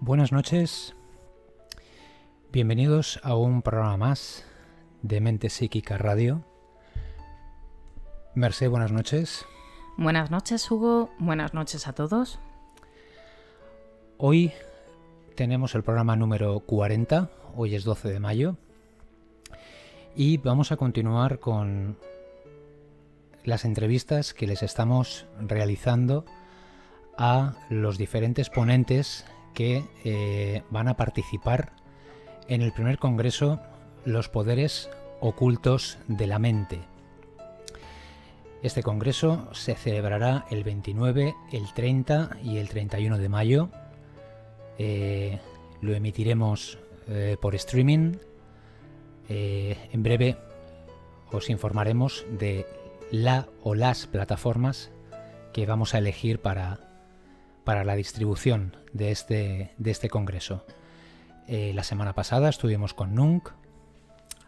Buenas noches, bienvenidos a un programa más de Mente Psíquica Radio. Mercé, buenas noches. Buenas noches, Hugo, buenas noches a todos. Hoy tenemos el programa número 40, hoy es 12 de mayo, y vamos a continuar con las entrevistas que les estamos realizando a los diferentes ponentes que van a participar en el primer congreso Los Poderes Ocultos de la Mente. Este congreso se celebrará el 29, el 30 y el 31 de mayo. Lo emitiremos por streaming. En breve os informaremos de la o las plataformas que vamos a elegir para la distribución de este congreso. La semana pasada estuvimos con Nunc,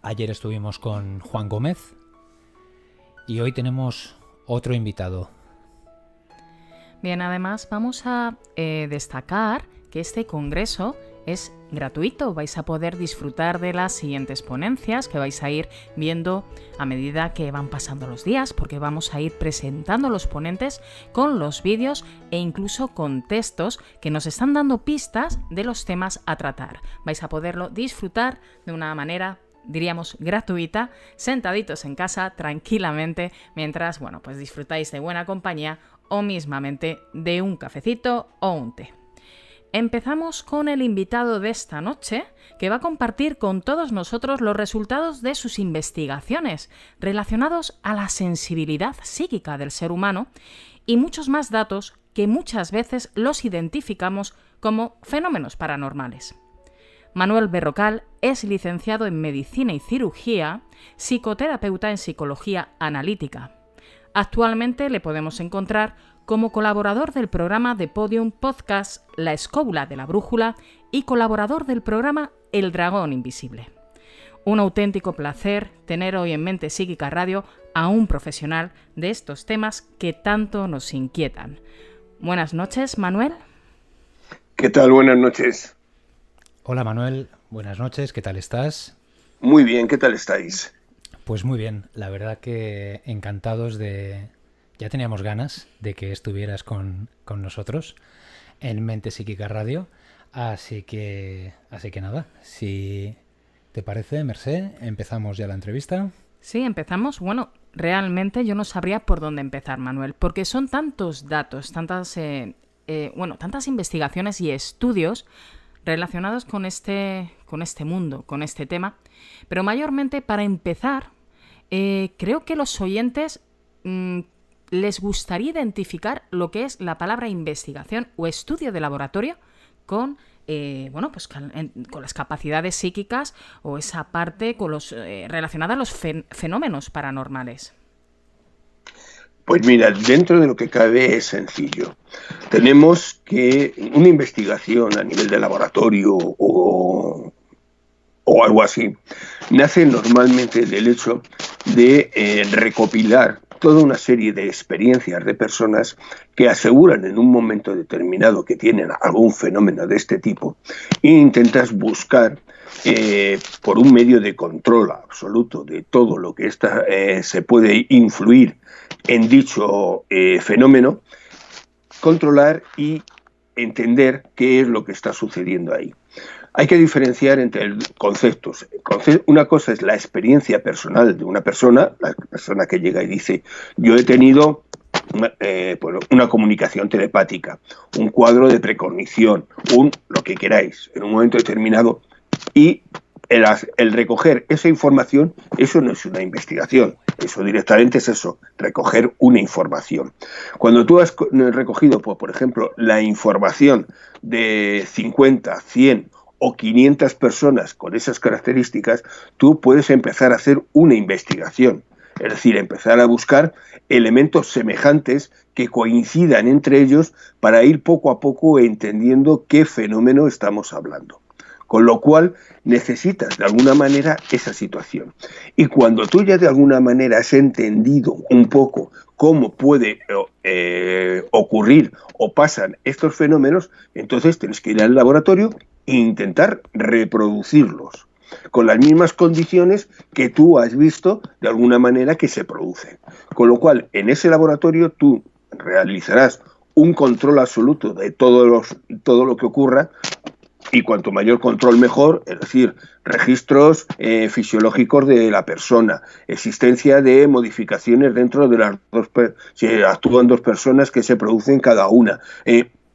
ayer estuvimos con Juan Gómez y hoy tenemos otro invitado. Bien, además vamos a destacar que este congreso es gratuito. Vais a poder disfrutar de las siguientes ponencias que vais a ir viendo a medida que van pasando los días, porque vamos a ir presentando los ponentes con los vídeos e incluso con textos que nos están dando pistas de los temas a tratar. Vais a poderlo disfrutar de una manera, diríamos, gratuita, sentaditos en casa tranquilamente, mientras, pues disfrutáis de buena compañía o mismamente de un cafecito o un té. Empezamos con el invitado de esta noche, que va a compartir con todos nosotros los resultados de sus investigaciones relacionados a la sensibilidad psíquica del ser humano y muchos más datos que muchas veces los identificamos como fenómenos paranormales. Manuel Berrocal es licenciado en Medicina y Cirugía, psicoterapeuta en Psicología Analítica. Actualmente le podemos encontrar como colaborador del programa de Podium Podcast La Escóbula de la Brújula y colaborador del programa El Dragón Invisible. Un auténtico placer tener hoy en Mente Psíquica Radio a un profesional de estos temas que tanto nos inquietan. Buenas noches, Manuel. ¿Qué tal? Buenas noches. Hola, Manuel. Buenas noches. ¿Qué tal estás? Muy bien. ¿Qué tal estáis? Pues muy bien. La verdad que encantados de... Ya teníamos ganas de que estuvieras con nosotros en Mente Psíquica Radio, así que nada, si te parece, Mercé, empezamos ya la entrevista. Sí, empezamos. Realmente yo no sabría por dónde empezar, Manuel, porque son tantos datos, tantas investigaciones y estudios relacionados con este mundo, con este tema, pero mayormente para empezar, creo que los oyentes les gustaría identificar lo que es la palabra investigación o estudio de laboratorio con las capacidades psíquicas o esa parte con relacionada a los fenómenos paranormales. Pues mira, dentro de lo que cabe es sencillo. Tenemos que una investigación a nivel de laboratorio o algo así nace normalmente del hecho de recopilar toda una serie de experiencias de personas que aseguran en un momento determinado que tienen algún fenómeno de este tipo e intentas buscar por un medio de control absoluto de todo lo que se puede influir en dicho fenómeno, controlar y entender qué es lo que está sucediendo ahí. Hay que diferenciar entre conceptos. Una cosa es la experiencia personal de una persona, la persona que llega y dice, yo he tenido una comunicación telepática, un cuadro de precognición, lo que queráis, en un momento determinado, y el recoger esa información, eso no es una investigación, eso directamente es eso, recoger una información. Cuando tú has recogido, por ejemplo, la información de 50, 100 o 500 personas con esas características, tú puedes empezar a hacer una investigación. Es decir, empezar a buscar elementos semejantes que coincidan entre ellos para ir poco a poco entendiendo qué fenómeno estamos hablando. Con lo cual necesitas de alguna manera esa situación. Y cuando tú ya de alguna manera has entendido un poco cómo puede ocurrir o pasan estos fenómenos, entonces tienes que ir al laboratorio e intentar reproducirlos con las mismas condiciones que tú has visto de alguna manera que se producen. Con lo cual, en ese laboratorio tú realizarás un control absoluto de todo lo que ocurra, y cuanto mayor control mejor, es decir, registros fisiológicos de la persona, existencia de modificaciones dentro de las si actúan dos personas que se producen cada una.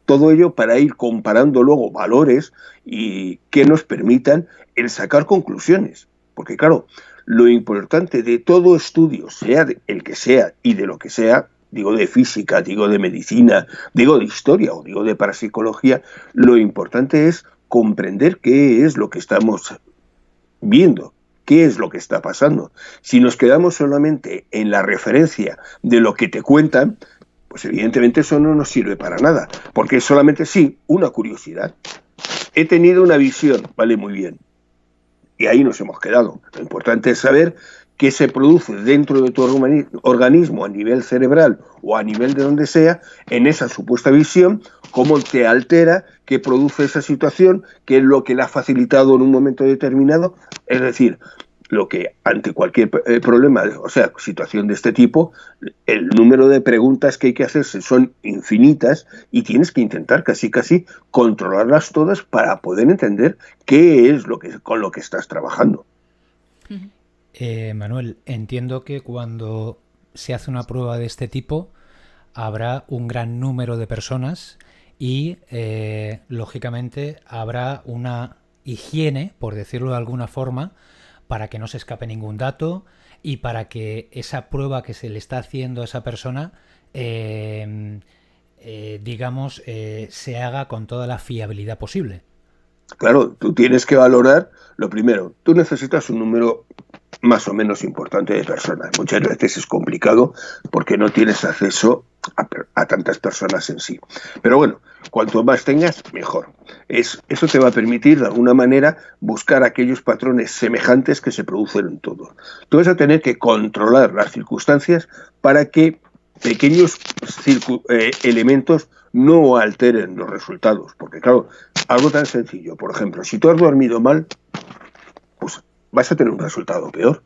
Todo ello para ir comparando luego valores y que nos permitan el sacar conclusiones. Porque claro, lo importante de todo estudio, sea el que sea y de lo que sea, digo de física, digo de medicina, digo de historia o digo de parapsicología, lo importante es comprender qué es lo que estamos viendo, qué es lo que está pasando. Si nos quedamos solamente en la referencia de lo que te cuentan, pues evidentemente eso no nos sirve para nada, porque es solamente, sí, una curiosidad. He tenido una visión, vale, muy bien, y ahí nos hemos quedado. Lo importante es saber qué se produce dentro de tu organismo a nivel cerebral o a nivel de donde sea, en esa supuesta visión, cómo te altera, qué produce esa situación, qué es lo que le ha facilitado en un momento determinado. Es decir, lo que ante cualquier problema, o sea, situación de este tipo, el número de preguntas que hay que hacerse son infinitas y tienes que intentar casi controlarlas todas para poder entender qué es con lo que estás trabajando. Manuel, entiendo que cuando se hace una prueba de este tipo habrá un gran número de personas y, lógicamente, habrá una higiene, por decirlo de alguna forma, para que no se escape ningún dato y para que esa prueba que se le está haciendo a esa persona, digamos, se haga con toda la fiabilidad posible. Claro, tú tienes que valorar, lo primero, tú necesitas un número más o menos importante de personas. Muchas veces es complicado porque no tienes acceso a tantas personas en sí. Pero bueno, cuanto más tengas, mejor. Eso te va a permitir, de alguna manera, buscar aquellos patrones semejantes que se producen en todo. Tú vas a tener que controlar las circunstancias para que pequeños elementos no alteren los resultados. Porque claro, algo tan sencillo, por ejemplo, si tú has dormido mal, pues vas a tener un resultado peor.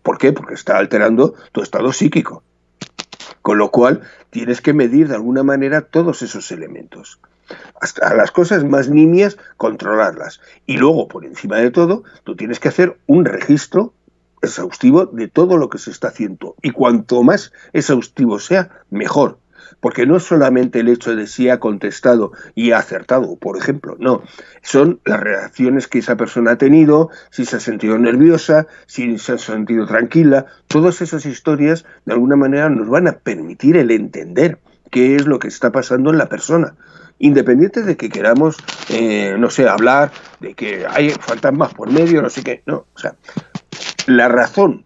¿Por qué? Porque está alterando tu estado psíquico. Con lo cual, tienes que medir de alguna manera todos esos elementos. Hasta las cosas más nimias, controlarlas. Y luego, por encima de todo, tú tienes que hacer un registro exhaustivo de todo lo que se está haciendo. Y cuanto más exhaustivo sea, mejor. Porque no es solamente el hecho de si ha contestado y ha acertado, por ejemplo, no. Son las reacciones que esa persona ha tenido, si se ha sentido nerviosa, si se ha sentido tranquila. Todas esas historias, de alguna manera, nos van a permitir el entender qué es lo que está pasando en la persona. Independiente de que queramos, no sé, hablar de que hay fantasmas por medio, no sé qué. No, o sea, la razón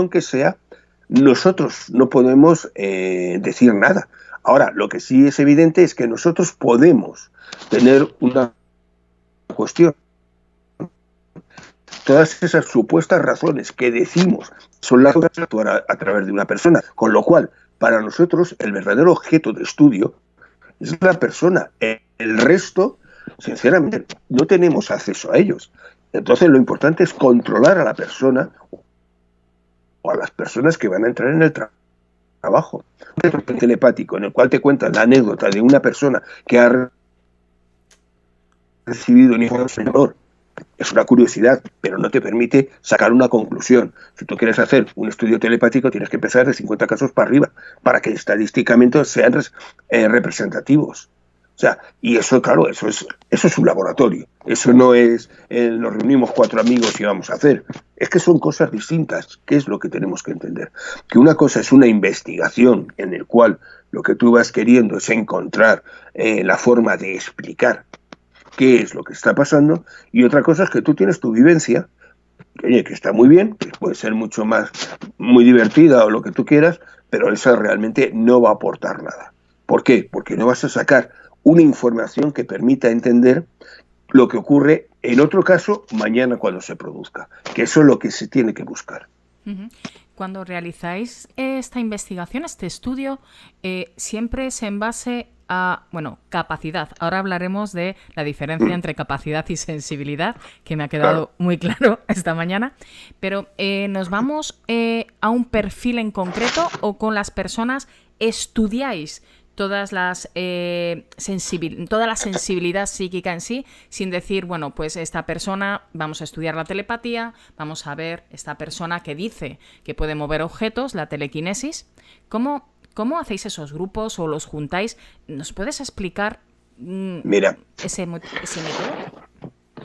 que sea, nosotros no podemos decir nada. Ahora, lo que sí es evidente es que nosotros podemos tener una cuestión. Todas esas supuestas razones que decimos son las que actuar a través de una persona. Con lo cual, para nosotros, el verdadero objeto de estudio es la persona. El resto, sinceramente, no tenemos acceso a ellos. Entonces, lo importante es controlar a la persona o a las personas que van a entrar en el trabajo. Un telepático en el cual te cuentan la anécdota de una persona que ha recibido un información, es una curiosidad, pero no te permite sacar una conclusión. Si tú quieres hacer un estudio telepático, tienes que empezar de 50 casos para arriba, para que estadísticamente sean representativos. O sea, y eso, claro, eso es un laboratorio. Eso no es nos reunimos 4 amigos y vamos a hacer. Es que son cosas distintas. ¿Qué es lo que tenemos que entender? Que una cosa es una investigación en el cual lo que tú vas queriendo es encontrar la forma de explicar qué es lo que está pasando, y otra cosa es que tú tienes tu vivencia, que está muy bien, que puede ser muy divertida o lo que tú quieras, pero esa realmente no va a aportar nada. ¿Por qué? Porque no vas a sacar una información que permita entender lo que ocurre en otro caso mañana cuando se produzca, que eso es lo que se tiene que buscar. Cuando realizáis esta investigación, este estudio, siempre es en base a, capacidad. Ahora hablaremos de la diferencia entre capacidad y sensibilidad, que me ha quedado muy claro esta mañana. Pero ¿nos vamos a un perfil en concreto o con las personas estudiáis toda la sensibilidad psíquica en sí, sin decir, bueno, pues esta persona, vamos a estudiar la telepatía, vamos a ver esta persona que dice que puede mover objetos, la telequinesis? ¿Cómo hacéis esos grupos o los juntáis? ¿Nos puedes explicar ese método?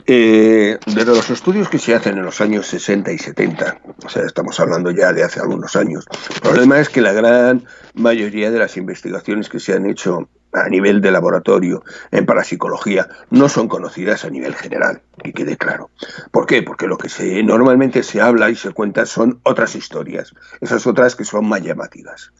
Desde los estudios que se hacen en los años 60 y 70, o sea, estamos hablando ya de hace algunos años, el problema es que la gran mayoría de las investigaciones que se han hecho a nivel de laboratorio en parapsicología no son conocidas a nivel general, que quede claro. ¿Por qué? Porque lo que normalmente se habla y se cuenta son otras historias, esas otras que son más llamativas.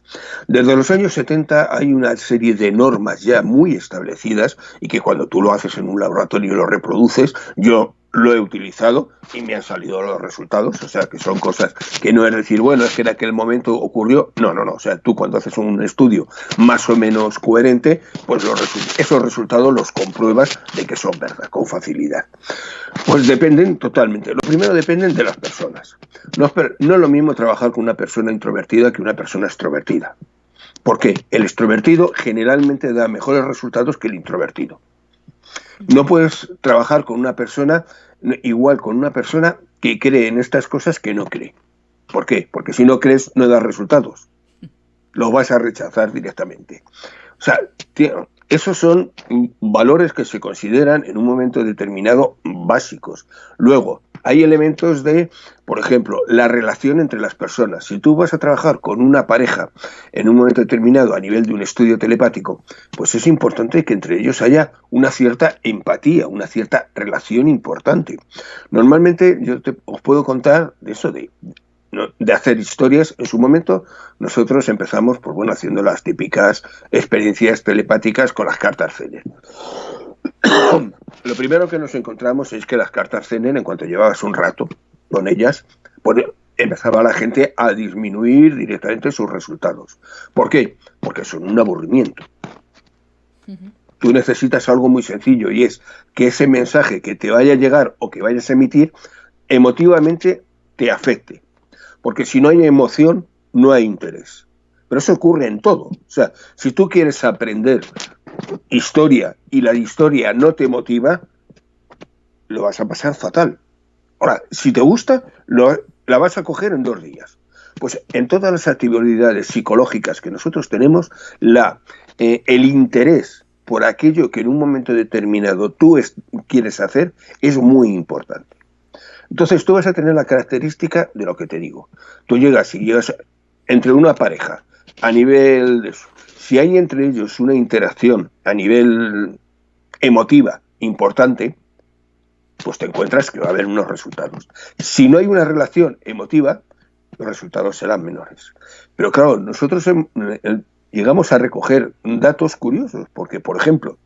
Desde los años 70 hay una serie de normas ya muy establecidas y que cuando tú lo haces en un laboratorio y lo reproduces, yo lo he utilizado y me han salido los resultados, o sea, que son cosas que no es decir, bueno, es que en aquel momento ocurrió, no, o sea, tú cuando haces un estudio más o menos coherente, pues esos resultados los compruebas de que son verdad, con facilidad. Pues dependen totalmente, lo primero dependen de las personas. No es lo mismo trabajar con una persona introvertida que una persona extrovertida. ¿Por qué? El extrovertido generalmente da mejores resultados que el introvertido. No puedes trabajar con una persona que cree en estas cosas que no cree. ¿Por qué? Porque si no crees no das resultados. Lo vas a rechazar directamente. O sea, esos son valores que se consideran en un momento determinado básicos. Luego, hay elementos de, por ejemplo, la relación entre las personas. Si tú vas a trabajar con una pareja en un momento determinado a nivel de un estudio telepático, pues es importante que entre ellos haya una cierta empatía, una cierta relación importante. Normalmente os puedo contar de eso, de hacer historias. En su momento nosotros empezamos haciendo las típicas experiencias telepáticas con las cartas Zener. Lo primero que nos encontramos es que las cartas Zener, en cuanto llevabas un rato con ellas, empezaba la gente a disminuir directamente sus resultados. ¿Por qué? Porque son un aburrimiento. Tú necesitas algo muy sencillo y es que ese mensaje que te vaya a llegar o que vayas a emitir emotivamente te afecte. Porque si no hay emoción, no hay interés. Pero eso ocurre en todo. O sea, si tú quieres aprender historia y la historia no te motiva, lo vas a pasar fatal. Ahora, si te gusta, la vas a coger en 2 días. Pues en todas las actividades psicológicas que nosotros tenemos, el interés por aquello que en un momento determinado tú quieres hacer es muy importante. Entonces tú vas a tener la característica de lo que te digo. Tú llegas entre una pareja a nivel de eso. Si hay entre ellos una interacción a nivel emotiva importante, pues te encuentras que va a haber unos resultados. Si no hay una relación emotiva, los resultados serán menores. Pero claro, nosotros llegamos a recoger datos curiosos, porque, por ejemplo,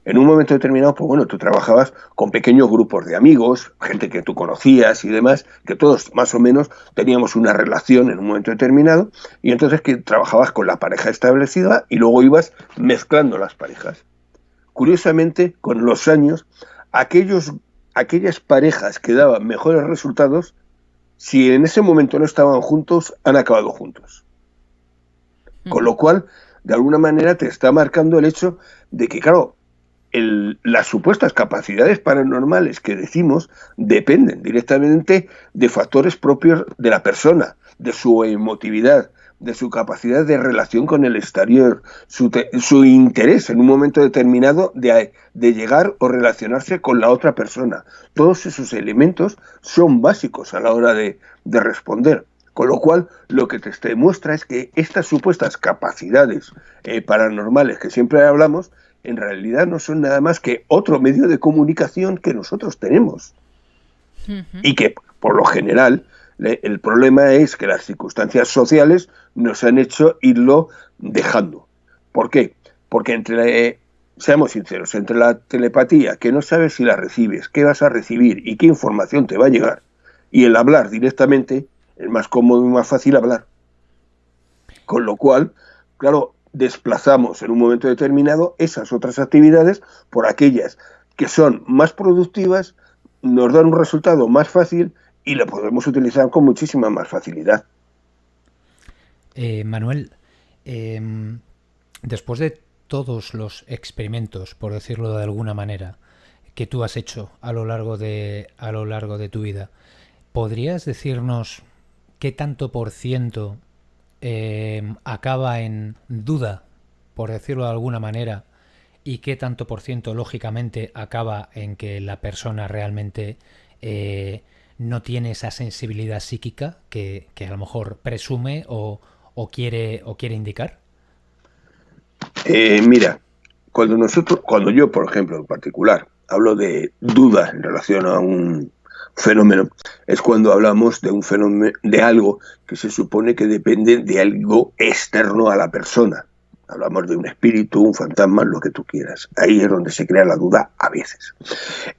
en un momento determinado, tú trabajabas con pequeños grupos de amigos, gente que tú conocías y demás, que todos más o menos teníamos una relación en un momento determinado, y entonces que trabajabas con la pareja establecida y luego ibas mezclando las parejas. Curiosamente, con los años, aquellas parejas que daban mejores resultados, si en ese momento no estaban juntos, han acabado juntos. Con lo cual, de alguna manera te está marcando el hecho de que, claro, las supuestas capacidades paranormales que decimos dependen directamente de factores propios de la persona, de su emotividad, de su capacidad de relación con el exterior, su interés en un momento determinado de llegar o relacionarse con la otra persona. Todos esos elementos son básicos a la hora de responder. Con lo cual, lo que te demuestra es que estas supuestas capacidades paranormales que siempre hablamos, en realidad no son nada más que otro medio de comunicación que nosotros tenemos. Y que, por lo general, el problema es que las circunstancias sociales nos han hecho irlo dejando. ¿Por qué? Porque seamos sinceros, entre la telepatía, que no sabes si la recibes, qué vas a recibir y qué información te va a llegar, y el hablar directamente, es más cómodo y más fácil hablar. Con lo cual, claro, desplazamos en un momento determinado esas otras actividades por aquellas que son más productivas, nos dan un resultado más fácil y la podemos utilizar con muchísima más facilidad. Manuel, después de todos los experimentos, por decirlo de alguna manera, que tú has hecho a lo largo de tu vida, ¿podrías decirnos qué tanto por ciento acaba en duda, por decirlo de alguna manera, y qué tanto por ciento lógicamente acaba en que la persona realmente no tiene esa sensibilidad psíquica que a lo mejor presume o quiere indicar? Mira, cuando yo, por ejemplo, en particular, hablo de dudas en relación a un fenómeno, es cuando hablamos de un fenómeno, de algo que se supone que depende de algo externo a la persona. Hablamos de un espíritu, un fantasma, lo que tú quieras. Ahí es donde se crea la duda a veces.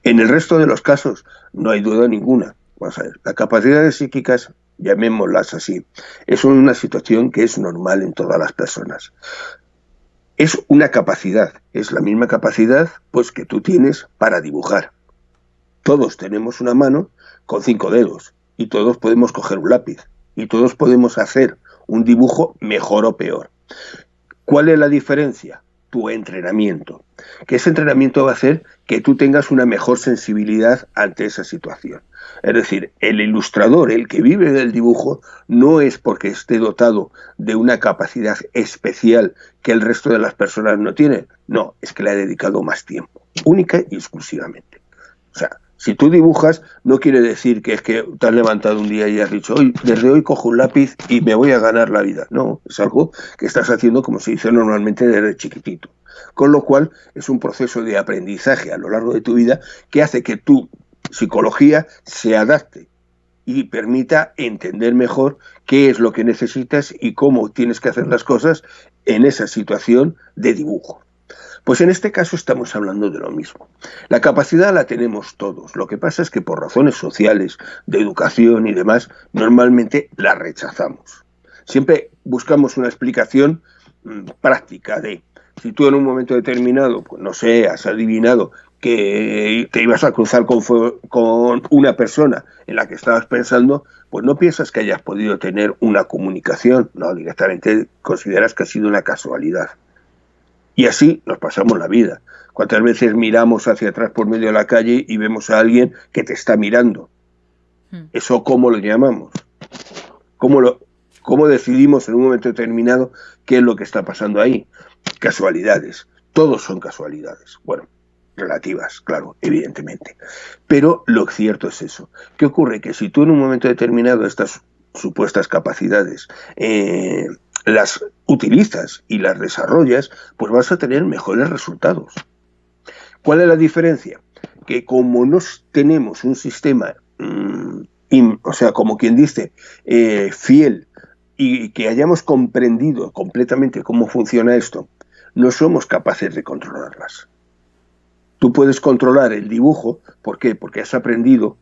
En el resto de los casos no hay duda ninguna. Vamos a ver, las capacidades psíquicas, llamémoslas así, es una situación que es normal en todas las personas. Es una capacidad, es la misma capacidad pues que tú tienes para dibujar. Todos tenemos una mano con 5 dedos y todos podemos coger un lápiz y todos podemos hacer un dibujo mejor o peor. ¿Cuál es la diferencia? Tu entrenamiento. Que ese entrenamiento va a hacer que tú tengas una mejor sensibilidad ante esa situación. Es decir, el ilustrador, el que vive del dibujo, no es porque esté dotado de una capacidad especial que el resto de las personas no tienen. No, es que le ha dedicado más tiempo, única y exclusivamente. O sea, si tú dibujas, no quiere decir que es que te has levantado un día y has dicho, desde hoy cojo un lápiz y me voy a ganar la vida. No, es algo que estás haciendo como se dice normalmente desde chiquitito. Con lo cual, es un proceso de aprendizaje a lo largo de tu vida que hace que tu psicología se adapte y permita entender mejor qué es lo que necesitas y cómo tienes que hacer las cosas en esa situación de dibujo. Pues en este caso estamos hablando de lo mismo. La capacidad la tenemos todos. Lo que pasa es que por razones sociales, de educación y demás, normalmente la rechazamos. Siempre buscamos una explicación práctica de, si tú en un momento determinado, pues no sé, has adivinado que te ibas a cruzar con una persona en la que estabas pensando, pues no piensas que hayas podido tener una comunicación, no, directamente consideras que ha sido una casualidad. Y así nos pasamos la vida. ¿Cuántas veces miramos hacia atrás por medio de la calle y vemos a alguien que te está mirando? ¿Eso cómo lo llamamos? ¿Cómo decidimos en un momento determinado qué es lo que está pasando ahí? Casualidades. Todos son casualidades. Bueno, relativas, claro, evidentemente. Pero lo cierto es eso. ¿Qué ocurre? Que si tú en un momento determinado estas supuestas capacidades las utilizas y las desarrollas, pues vas a tener mejores resultados. ¿Cuál es la diferencia? Que como no tenemos un sistema, o sea, como quien dice, fiel, y que hayamos comprendido completamente cómo funciona esto, no somos capaces de controlarlas. Tú puedes controlar el dibujo, ¿por qué? Porque has aprendido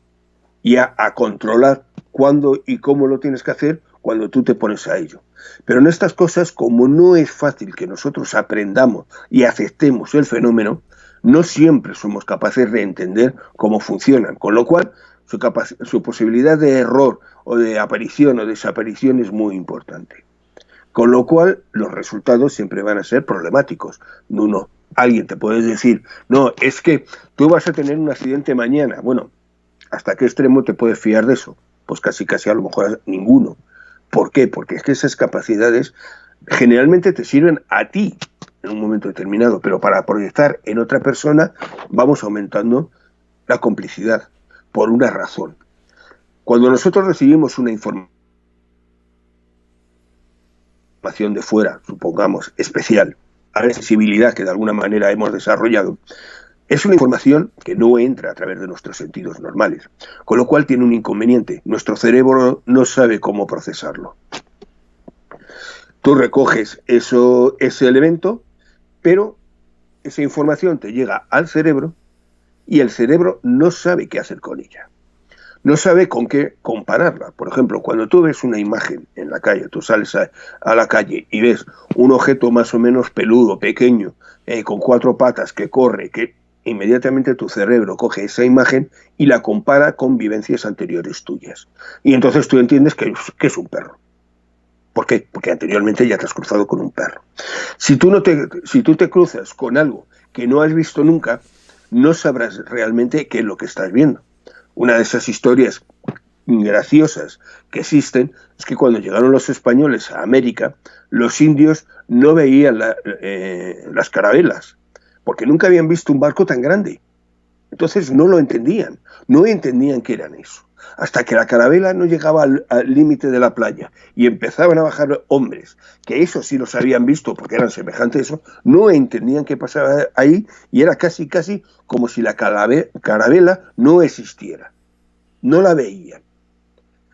ya a controlar cuándo y cómo lo tienes que hacer cuando tú te pones a ello. Pero en estas cosas, como no es fácil que nosotros aprendamos y aceptemos el fenómeno, no siempre somos capaces de entender cómo funcionan, con lo cual su posibilidad de error o de aparición o desaparición es muy importante. Con lo cual, los resultados siempre van a ser problemáticos. No. Alguien te puede decir, no, es que tú vas a tener un accidente mañana. Bueno, ¿hasta qué extremo te puedes fiar de eso? Pues casi a lo mejor ninguno. ¿Por qué? Porque es que esas capacidades generalmente te sirven a ti en un momento determinado, pero para proyectar en otra persona vamos aumentando la complicidad por una razón. Cuando nosotros recibimos una información de fuera, supongamos, especial, a la sensibilidad que de alguna manera hemos desarrollado, es una información que no entra a través de nuestros sentidos normales, con lo cual tiene un inconveniente. Nuestro cerebro no sabe cómo procesarlo. Tú recoges ese elemento, pero esa información te llega al cerebro y el cerebro no sabe qué hacer con ella. no sabe con qué compararla. Por ejemplo, cuando tú ves una imagen en la calle, tú sales a la calle y ves un objeto más o menos peludo, pequeño, con 4 patas, que corre, que inmediatamente tu cerebro coge esa imagen y la compara con vivencias anteriores tuyas. Y entonces tú entiendes que es un perro. ¿Por qué? Porque anteriormente ya te has cruzado con un perro. Si tú te cruzas con algo que no has visto nunca, no sabrás realmente qué es lo que estás viendo. Una de esas historias graciosas que existen es que cuando llegaron los españoles a América, los indios no veían las carabelas, porque nunca habían visto un barco tan grande. Entonces no lo entendían, no entendían qué eran eso. Hasta que la carabela no llegaba al límite de la playa y empezaban a bajar hombres, que eso sí los habían visto porque eran semejantes a eso, no entendían qué pasaba ahí y era casi como si la carabela no existiera. No la veían.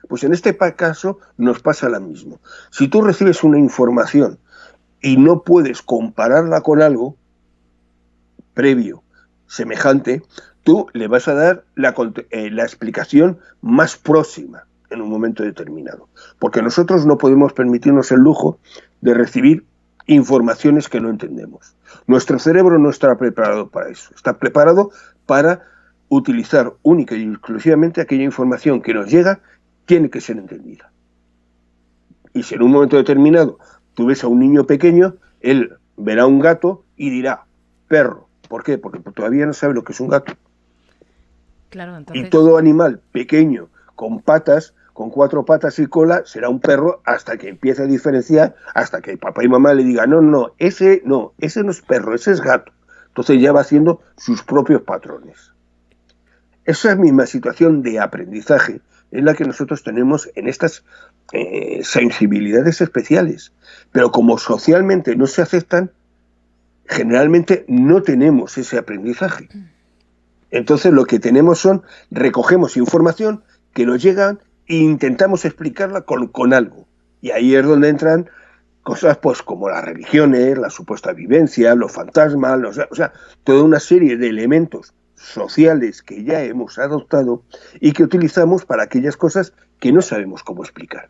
Pues en este caso nos pasa lo mismo. Si tú recibes una información y no puedes compararla con algo previo, semejante, tú le vas a dar la explicación más próxima en un momento determinado. Porque nosotros no podemos permitirnos el lujo de recibir informaciones que no entendemos. Nuestro cerebro no está preparado para eso. Está preparado para utilizar única y exclusivamente aquella información que nos llega, tiene que ser entendida. Y si en un momento determinado tú ves a un niño pequeño, él verá un gato y dirá, perro. ¿Por qué? Porque todavía no sabe lo que es un gato. Claro, entonces... Y todo animal pequeño, con patas, con 4 patas y cola, será un perro hasta que empiece a diferenciar, hasta que papá y mamá le digan, ese no es perro, ese es gato. Entonces ya va haciendo sus propios patrones. Esa misma situación de aprendizaje es la que nosotros tenemos en estas sensibilidades especiales. Pero como socialmente no se aceptan, generalmente no tenemos ese aprendizaje. Entonces lo que tenemos recogemos información que nos llegan e intentamos explicarla con algo. Y ahí es donde entran cosas pues como las religiones, la supuesta vivencia, los fantasmas, o sea, toda una serie de elementos sociales que ya hemos adoptado y que utilizamos para aquellas cosas que no sabemos cómo explicar.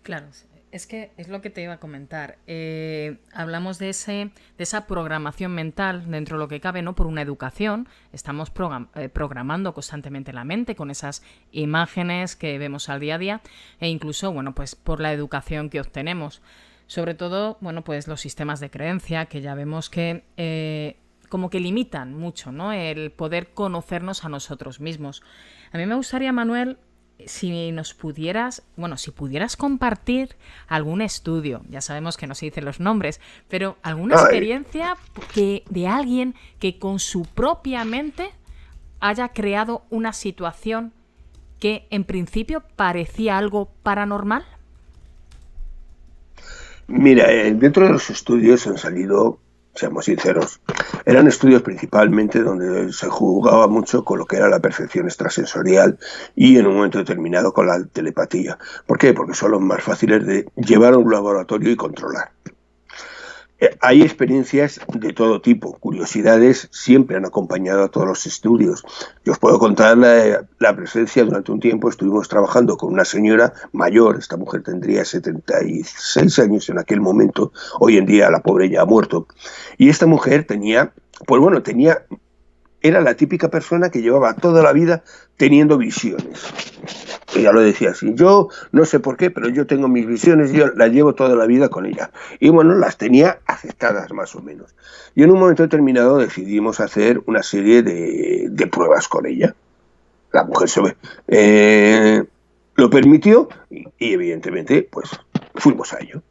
Claro, es que es lo que te iba a comentar. Hablamos de esa programación mental dentro de lo que cabe, ¿no? Por una educación. Estamos programando constantemente la mente con esas imágenes que vemos al día a día e incluso, bueno, pues por la educación que obtenemos. Sobre todo, bueno, pues los sistemas de creencia que ya vemos que como que limitan mucho, ¿no? El poder conocernos a nosotros mismos. A mí me gustaría, Manuel, si pudieras compartir algún estudio, ya sabemos que no se dicen los nombres, pero alguna experiencia de alguien que con su propia mente haya creado una situación que en principio parecía algo paranormal. Mira, dentro de los estudios han salido, seamos sinceros, eran estudios principalmente donde se jugaba mucho con lo que era la percepción extrasensorial y en un momento determinado con la telepatía. ¿Por qué? Porque son los más fáciles de llevar a un laboratorio y controlar. Hay experiencias de todo tipo, curiosidades siempre han acompañado a todos los estudios. Yo os puedo contar la presencia, durante un tiempo estuvimos trabajando con una señora mayor, esta mujer tendría 76 años en aquel momento, hoy en día la pobre ya ha muerto, y esta mujer era la típica persona que llevaba toda la vida teniendo visiones. Ella lo decía así, yo no sé por qué, pero yo tengo mis visiones, yo las llevo toda la vida con ella. Y bueno, las tenía aceptadas más o menos. Y en un momento determinado decidimos hacer una serie de pruebas con ella. La mujer lo permitió y evidentemente pues fuimos a ello.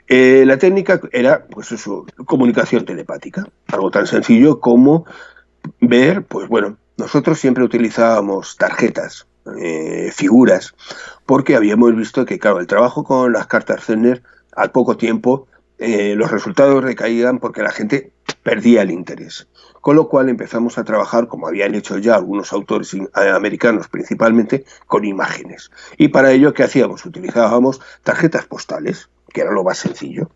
La técnica era pues eso, comunicación telepática, algo tan sencillo como ver, pues bueno, nosotros siempre utilizábamos tarjetas, figuras, porque habíamos visto que, claro, el trabajo con las cartas Zener, al poco tiempo, los resultados recaían porque la gente perdía el interés. Con lo cual empezamos a trabajar, como habían hecho ya algunos autores americanos principalmente, con imágenes. Y para ello, ¿qué hacíamos? Utilizábamos tarjetas postales, que era lo más sencillo.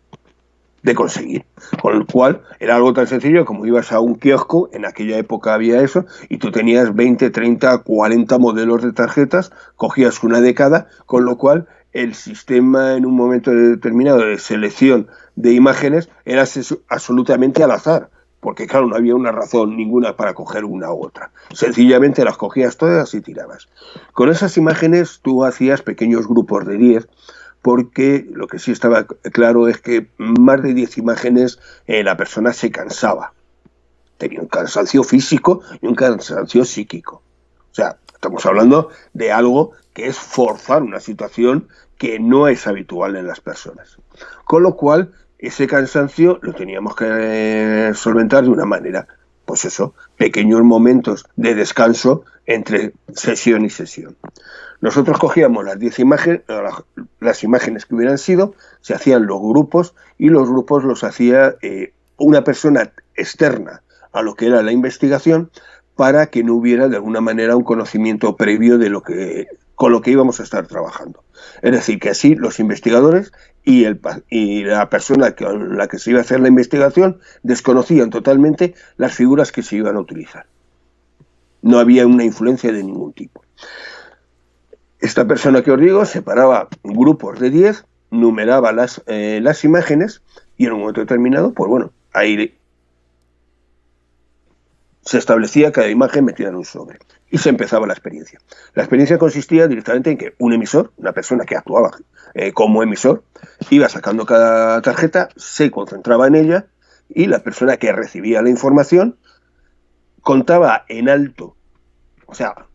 de conseguir. Con lo cual era algo tan sencillo como ibas a un kiosco, en aquella época había eso, y tú tenías 20, 30, 40 modelos de tarjetas, cogías una de cada, con lo cual el sistema en un momento determinado de selección de imágenes era absolutamente al azar, porque claro, no había una razón ninguna para coger una u otra. Sencillamente las cogías todas y tirabas. Con esas imágenes tú hacías pequeños grupos de 10, porque lo que sí estaba claro es que más de 10 imágenes la persona se cansaba. Tenía un cansancio físico y un cansancio psíquico. O sea, estamos hablando de algo que es forzar una situación que no es habitual en las personas. Con lo cual, ese cansancio lo teníamos que solventar de una manera, pues eso, pequeños momentos de descanso entre sesión y sesión. Nosotros cogíamos las 10 imágenes, las imágenes que hubieran sido, se hacían los grupos y los grupos los hacía una persona externa a lo que era la investigación para que no hubiera de alguna manera un conocimiento previo de con lo que íbamos a estar trabajando. Es decir, que así los investigadores y la persona con la que se iba a hacer la investigación desconocían totalmente las figuras que se iban a utilizar. No había una influencia de ningún tipo. Esta persona que os digo separaba grupos de 10, numeraba las imágenes y en un momento determinado, pues bueno, ahí se establecía cada imagen metida en un sobre y se empezaba la experiencia. La experiencia consistía directamente en que un emisor, una persona que actuaba como emisor, iba sacando cada tarjeta, se concentraba en ella y la persona que recibía la información contaba en alto, o sea,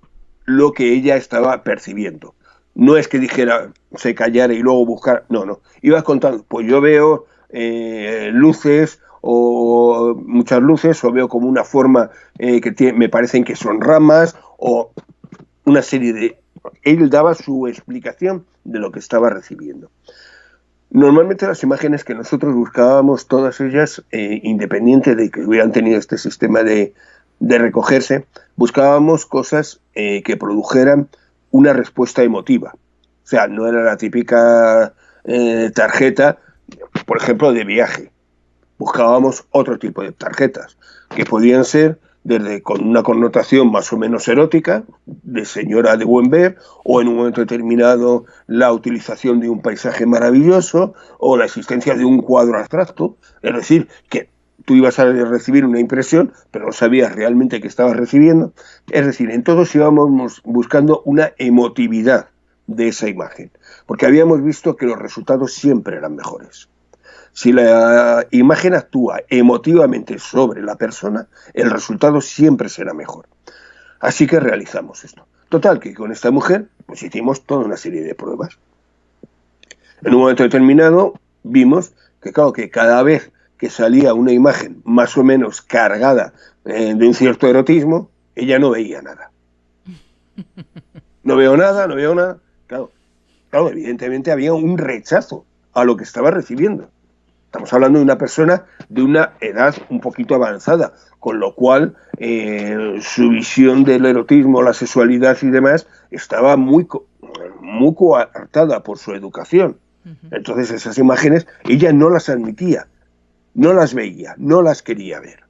lo que ella estaba percibiendo. No es que dijera, se callara y luego buscar, no. Iba contando, pues yo veo luces o muchas luces, o veo como una forma que me parecen que son ramas, o una serie de... Él daba su explicación de lo que estaba recibiendo. Normalmente las imágenes que nosotros buscábamos, todas ellas, independiente de que hubieran tenido este sistema de recogerse, buscábamos cosas que produjeran una respuesta emotiva. O sea, no era la típica tarjeta, por ejemplo, de viaje. Buscábamos otro tipo de tarjetas, que podían ser desde con una connotación más o menos erótica, de señora de buen ver, o en un momento determinado la utilización de un paisaje maravilloso, o la existencia de un cuadro abstracto. Es decir, que tú ibas a recibir una impresión, pero no sabías realmente qué estabas recibiendo. Es decir, en todos íbamos buscando una emotividad de esa imagen, porque habíamos visto que los resultados siempre eran mejores. Si la imagen actúa emotivamente sobre la persona, el resultado siempre será mejor. Así que realizamos esto. Total, que con esta mujer pues hicimos toda una serie de pruebas. En un momento determinado vimos que, claro, que cada vez que salía una imagen más o menos cargada de un cierto erotismo, ella no veía nada. No veo nada. Claro, evidentemente había un rechazo a lo que estaba recibiendo. Estamos hablando de una persona de una edad un poquito avanzada, con lo cual su visión del erotismo, la sexualidad y demás estaba muy coartada por su educación. Entonces esas imágenes ella no las admitía, no las veía, no las quería ver.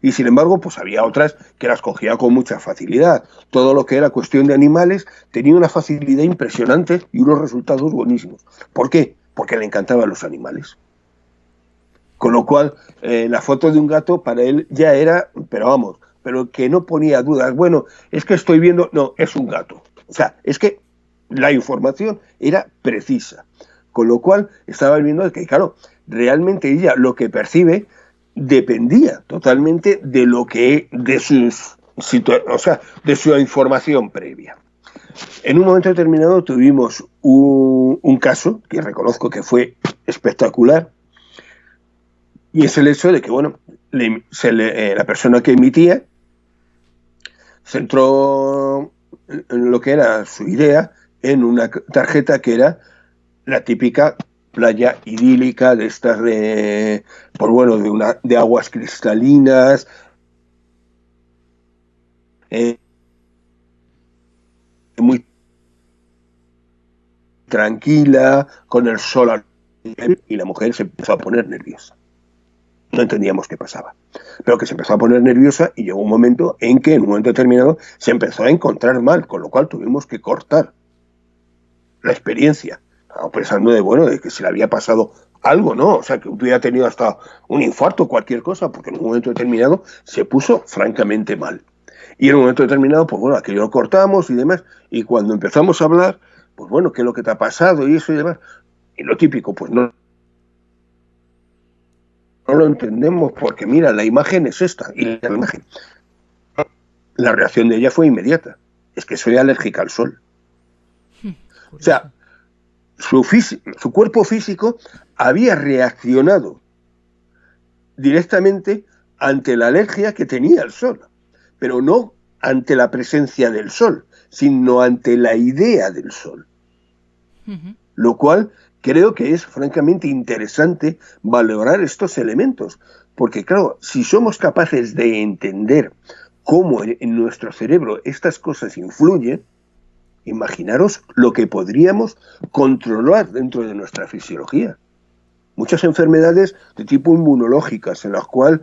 Y sin embargo, pues había otras que las cogía con mucha facilidad. Todo lo que era cuestión de animales tenía una facilidad impresionante y unos resultados buenísimos. ¿Por qué? Porque le encantaban los animales. Con lo cual, la foto de un gato para él ya era, pero que no ponía dudas. Bueno, es que estoy viendo, no, es un gato. O sea, es que la información era precisa. Con lo cual, estaba viendo que, claro, realmente ella lo que percibe dependía totalmente de de su información previa. En un momento determinado tuvimos un caso que reconozco que fue espectacular. Y es el hecho de que, bueno, la persona que emitía centró lo que era su idea en una tarjeta que era la típica playa idílica de estas de aguas cristalinas, muy tranquila, con el sol y la mujer se empezó a poner nerviosa. No entendíamos qué pasaba, pero que se empezó a poner nerviosa y llegó un momento en que, en un momento determinado, se empezó a encontrar mal, con lo cual tuvimos que cortar la experiencia. Estaba pensando de que si le había pasado algo, ¿no? O sea, que hubiera tenido hasta un infarto o cualquier cosa, porque en un momento determinado se puso francamente mal. Y en un momento determinado, pues bueno, aquello lo cortamos y demás, y cuando empezamos a hablar, pues bueno, ¿qué es lo que te ha pasado? Y eso y demás. Y lo típico, pues no lo entendemos, porque mira, la imagen es esta, y la imagen. La reacción de ella fue inmediata. Es que soy alérgica al sol. O sea, su cuerpo físico había reaccionado directamente ante la alergia que tenía al sol, pero no ante la presencia del sol, sino ante la idea del sol. Lo cual creo que es francamente interesante valorar estos elementos, porque claro, si somos capaces de entender cómo en nuestro cerebro estas cosas influyen, imaginaros lo que podríamos controlar dentro de nuestra fisiología. Muchas enfermedades de tipo inmunológicas, en las cuales,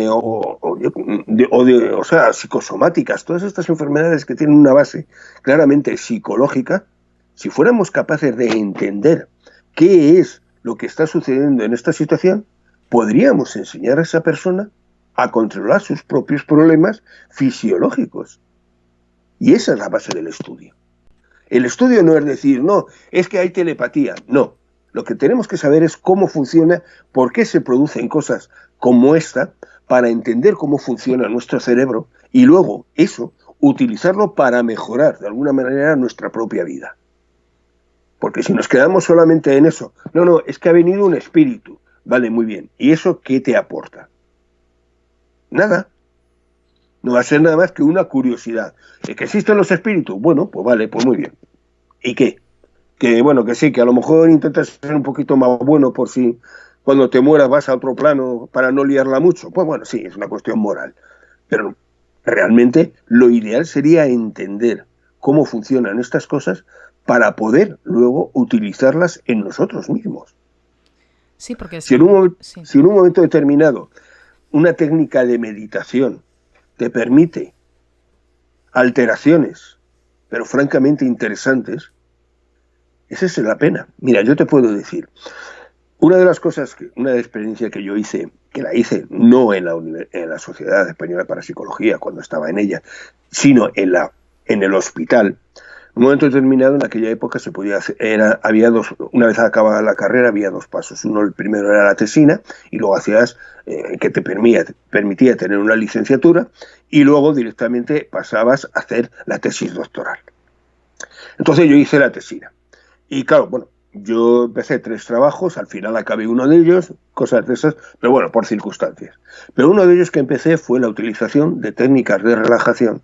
o sea, psicosomáticas, todas estas enfermedades que tienen una base claramente psicológica, si fuéramos capaces de entender qué es lo que está sucediendo en esta situación, podríamos enseñar a esa persona a controlar sus propios problemas fisiológicos. Y esa es la base del estudio. El estudio no es decir, no, es que hay telepatía. No, lo que tenemos que saber es cómo funciona, por qué se producen cosas como esta, para entender cómo funciona nuestro cerebro y luego eso, utilizarlo para mejorar de alguna manera nuestra propia vida. Porque si nos quedamos solamente en eso, no, es que ha venido un espíritu. Vale, muy bien. ¿Y eso qué te aporta? Nada. No va a ser nada más que una curiosidad. ¿Que existen los espíritus? Bueno, pues vale, pues muy bien. ¿Y qué? Que bueno, que sí, que a lo mejor intentas ser un poquito más bueno por si cuando te mueras vas a otro plano para no liarla mucho. Pues bueno, sí, es una cuestión moral. Pero realmente lo ideal sería entender cómo funcionan estas cosas para poder luego utilizarlas en nosotros mismos. Sí, porque si en un momento determinado una técnica de meditación te permite alteraciones, pero francamente interesantes, esa es la pena. Mira, yo te puedo decir, una experiencia que yo hice, que la hice no en la Sociedad Española de Parapsicología, cuando estaba en ella, sino en el hospital. En un momento determinado, en aquella época se podía hacer, una vez acabada la carrera había dos pasos. El primero era la tesina, y luego hacías, que te permitía tener una licenciatura, y luego directamente pasabas a hacer la tesis doctoral. Entonces yo hice la tesina. Y claro, bueno, yo empecé 3 trabajos, al final acabé uno de ellos, cosas de esas, pero bueno, por circunstancias. Pero uno de ellos que empecé fue la utilización de técnicas de relajación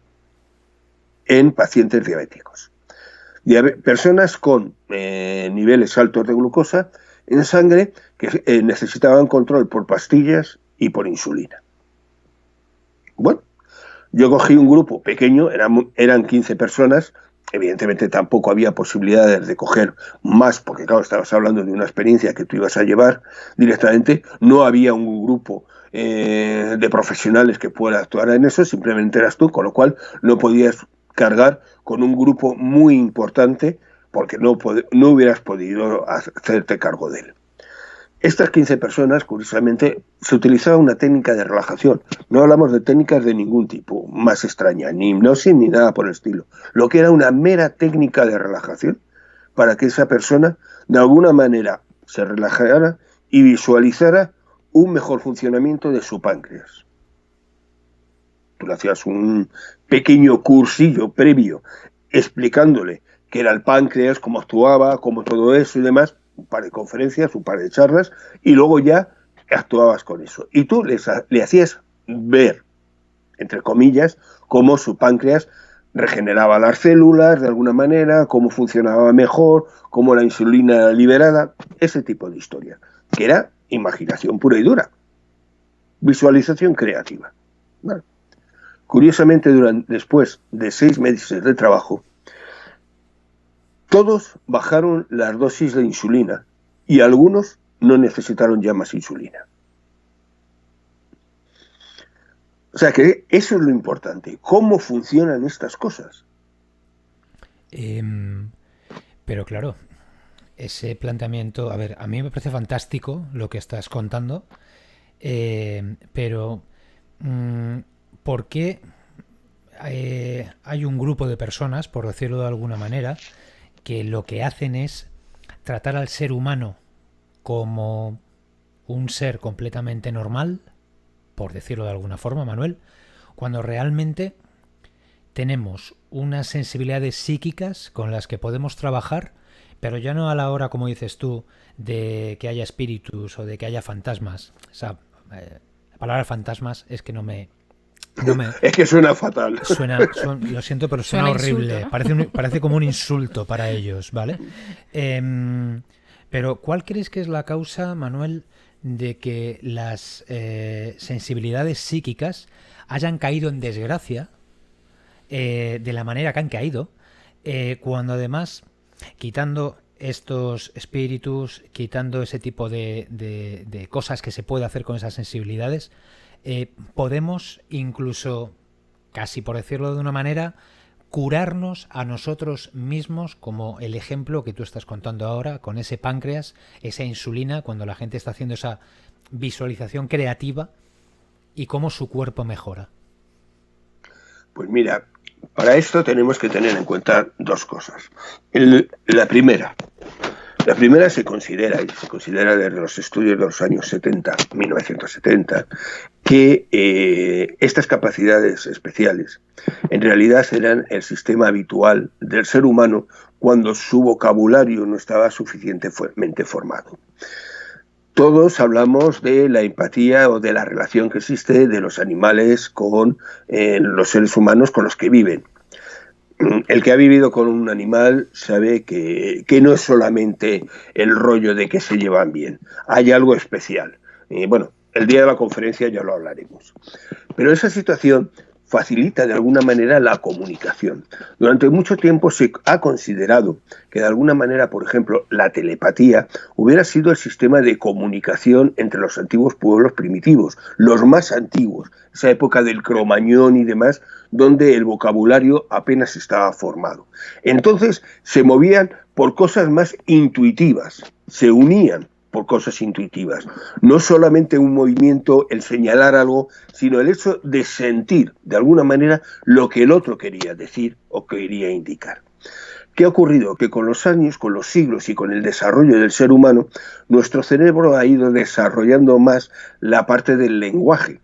en pacientes diabéticos. Personas con niveles altos de glucosa en sangre que necesitaban control por pastillas y por insulina. Bueno, yo cogí un grupo pequeño, eran 15 personas, evidentemente tampoco había posibilidades de coger más, porque claro, estabas hablando de una experiencia que tú ibas a llevar directamente, no había un grupo de profesionales que pueda actuar en eso, simplemente eras tú, con lo cual no podías cargar con un grupo muy importante porque no hubieras podido hacerte cargo de él. Estas 15 personas, curiosamente, se utilizaba una técnica de relajación. No hablamos de técnicas de ningún tipo más extraña, ni hipnosis ni nada por el estilo. Lo que era una mera técnica de relajación para que esa persona de alguna manera se relajara y visualizara un mejor funcionamiento de su páncreas. Tú le hacías un pequeño cursillo previo explicándole qué era el páncreas, cómo actuaba, cómo todo eso y demás, un par de conferencias, un par de charlas, y luego ya actuabas con eso. Y tú le hacías ver, entre comillas, cómo su páncreas regeneraba las células de alguna manera, cómo funcionaba mejor, cómo la insulina era liberada, ese tipo de historia, que era imaginación pura y dura, visualización creativa. Bueno, curiosamente, después de 6 meses de trabajo, todos bajaron las dosis de insulina y algunos no necesitaron ya más insulina. O sea que eso es lo importante, cómo funcionan estas cosas. Pero claro, ese planteamiento, a ver, a mí me parece fantástico lo que estás contando, pero ¿por qué hay un grupo de personas, por decirlo de alguna manera, que lo que hacen es tratar al ser humano como un ser completamente normal, por decirlo de alguna forma, Manuel, cuando realmente tenemos unas sensibilidades psíquicas con las que podemos trabajar, pero ya no a la hora, como dices tú, de que haya espíritus o de que haya fantasmas? O sea, la palabra fantasmas es que no me... Es que suena fatal. Lo siento, pero suena horrible. Insulto, ¿no? Parece como un insulto para ellos, ¿vale? Pero ¿cuál crees que es la causa, Manuel, de que las sensibilidades psíquicas hayan caído en desgracia de la manera que han caído, cuando además, quitando estos espíritus, quitando ese tipo de cosas que se puede hacer con esas sensibilidades, podemos incluso, casi por decirlo de una manera, curarnos a nosotros mismos, como el ejemplo que tú estás contando ahora, con ese páncreas, esa insulina, cuando la gente está haciendo esa visualización creativa y cómo su cuerpo mejora? Pues mira, para esto tenemos que tener en cuenta dos cosas. La primera se considera desde los estudios de los años 70, 1970, que estas capacidades especiales en realidad eran el sistema habitual del ser humano cuando su vocabulario no estaba suficientemente formado. Todos hablamos de la empatía o de la relación que existe de los animales con los seres humanos con los que viven. El que ha vivido con un animal sabe que no es solamente el rollo de que se llevan bien, hay algo especial. Bueno, el día de la conferencia ya lo hablaremos. Pero esa situación facilita de alguna manera la comunicación. Durante mucho tiempo se ha considerado que de alguna manera, por ejemplo, la telepatía hubiera sido el sistema de comunicación entre los antiguos pueblos primitivos, los más antiguos, esa época del Cromañón y demás, donde el vocabulario apenas estaba formado. Entonces se movían por cosas más intuitivas, se unían por cosas intuitivas. No solamente un movimiento, el señalar algo, sino el hecho de sentir, de alguna manera, lo que el otro quería decir o quería indicar. ¿Qué ha ocurrido? Que con los años, con los siglos y con el desarrollo del ser humano, nuestro cerebro ha ido desarrollando más la parte del lenguaje,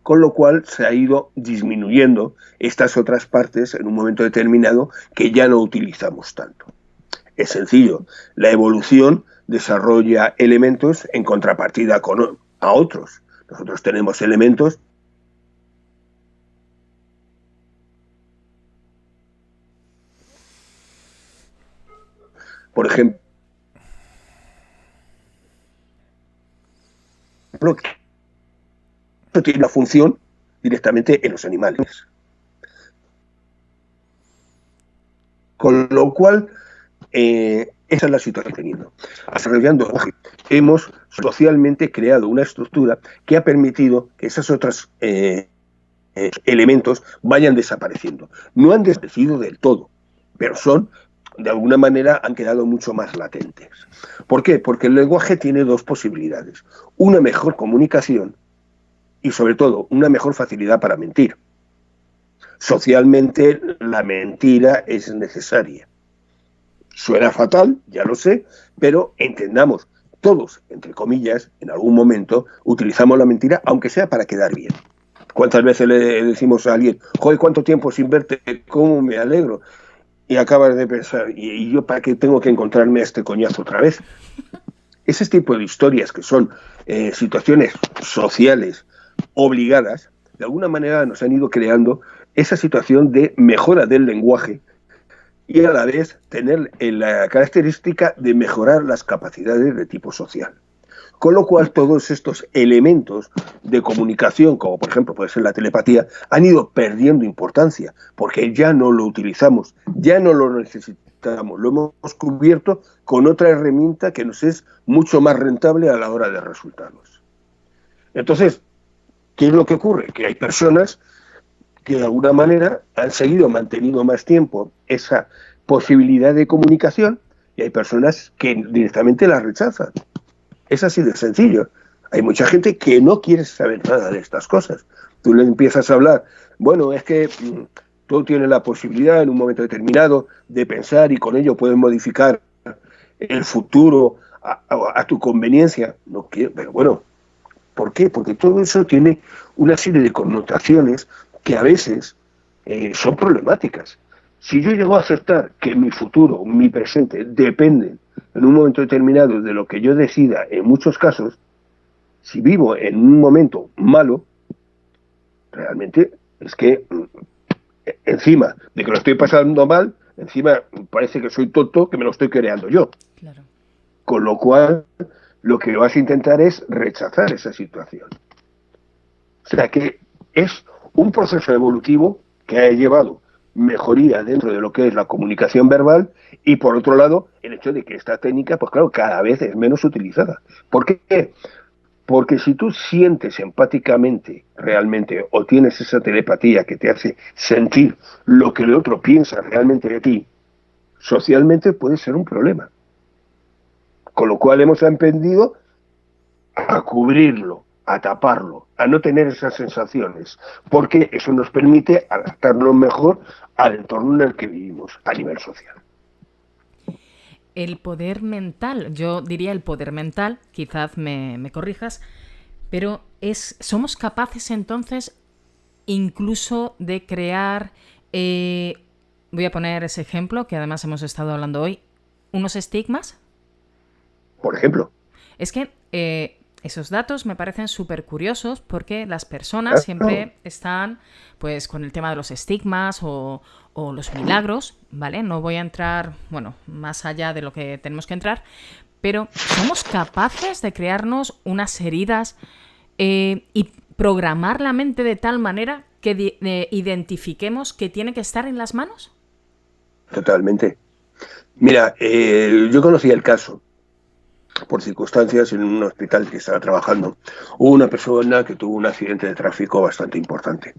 con lo cual se ha ido disminuyendo estas otras partes en un momento determinado que ya no utilizamos tanto. Es sencillo, la evolución desarrolla elementos en contrapartida a otros. Nosotros tenemos elementos por ejemplo que tiene una función directamente en los animales. Con lo cual esa es la situación que teniendo. Desarrollando, hemos socialmente creado una estructura que ha permitido que esos otros elementos vayan desapareciendo. No han desaparecido del todo, pero de alguna manera, han quedado mucho más latentes. ¿Por qué? Porque el lenguaje tiene dos posibilidades. Una mejor comunicación y, sobre todo, una mejor facilidad para mentir. Socialmente, la mentira es necesaria. Suena fatal, ya lo sé, pero entendamos, todos, entre comillas, en algún momento, utilizamos la mentira, aunque sea para quedar bien. ¿Cuántas veces le decimos a alguien, joder, cuánto tiempo sin verte, cómo me alegro? Y acabas de pensar, ¿y yo para qué tengo que encontrarme a este coñazo otra vez? Ese tipo de historias que son situaciones sociales obligadas, de alguna manera nos han ido creando esa situación de mejora del lenguaje y a la vez tener la característica de mejorar las capacidades de tipo social. Con lo cual todos estos elementos de comunicación, como por ejemplo puede ser la telepatía, han ido perdiendo importancia porque ya no lo utilizamos, ya no lo necesitamos, lo hemos cubierto con otra herramienta que nos es mucho más rentable a la hora de resultados. Entonces, ¿qué es lo que ocurre? Que hay personas que de alguna manera han seguido manteniendo más tiempo esa posibilidad de comunicación y hay personas que directamente la rechazan. Es así de sencillo. Hay mucha gente que no quiere saber nada de estas cosas. Tú le empiezas a hablar, bueno, es que tú tienes la posibilidad en un momento determinado de pensar y con ello puedes modificar el futuro a tu conveniencia. No quiero, pero bueno, ¿por qué? Porque todo eso tiene una serie de connotaciones que a veces son problemáticas. Si yo llego a aceptar que mi futuro, mi presente, dependen en un momento determinado de lo que yo decida, en muchos casos, si vivo en un momento malo, realmente es que encima de que lo estoy pasando mal, encima parece que soy tonto, que me lo estoy creando yo. Claro. Con lo cual, lo que vas a intentar es rechazar esa situación. O sea que es un proceso evolutivo que ha llevado mejoría dentro de lo que es la comunicación verbal y, por otro lado, el hecho de que esta técnica, pues claro, cada vez es menos utilizada. ¿Por qué? Porque si tú sientes empáticamente realmente o tienes esa telepatía que te hace sentir lo que el otro piensa realmente de ti, socialmente puede ser un problema. Con lo cual hemos aprendido a cubrirlo, a taparlo, a no tener esas sensaciones, porque eso nos permite adaptarnos mejor al entorno en el que vivimos a nivel social. El poder mental, yo diría el poder mental, quizás me corrijas, pero somos capaces entonces incluso de crear, voy a poner ese ejemplo que además hemos estado hablando hoy, unos estigmas. Por ejemplo. Es que esos datos me parecen súper curiosos porque las personas siempre están pues con el tema de los estigmas o los milagros, ¿vale? No voy a entrar, bueno, más allá de lo que tenemos que entrar, pero ¿somos capaces de crearnos unas heridas y programar la mente de tal manera que identifiquemos que tiene que estar en las manos? Totalmente. Mira, yo conocí el caso por circunstancias en un hospital que estaba trabajando. Hubo una persona que tuvo un accidente de tráfico bastante importante.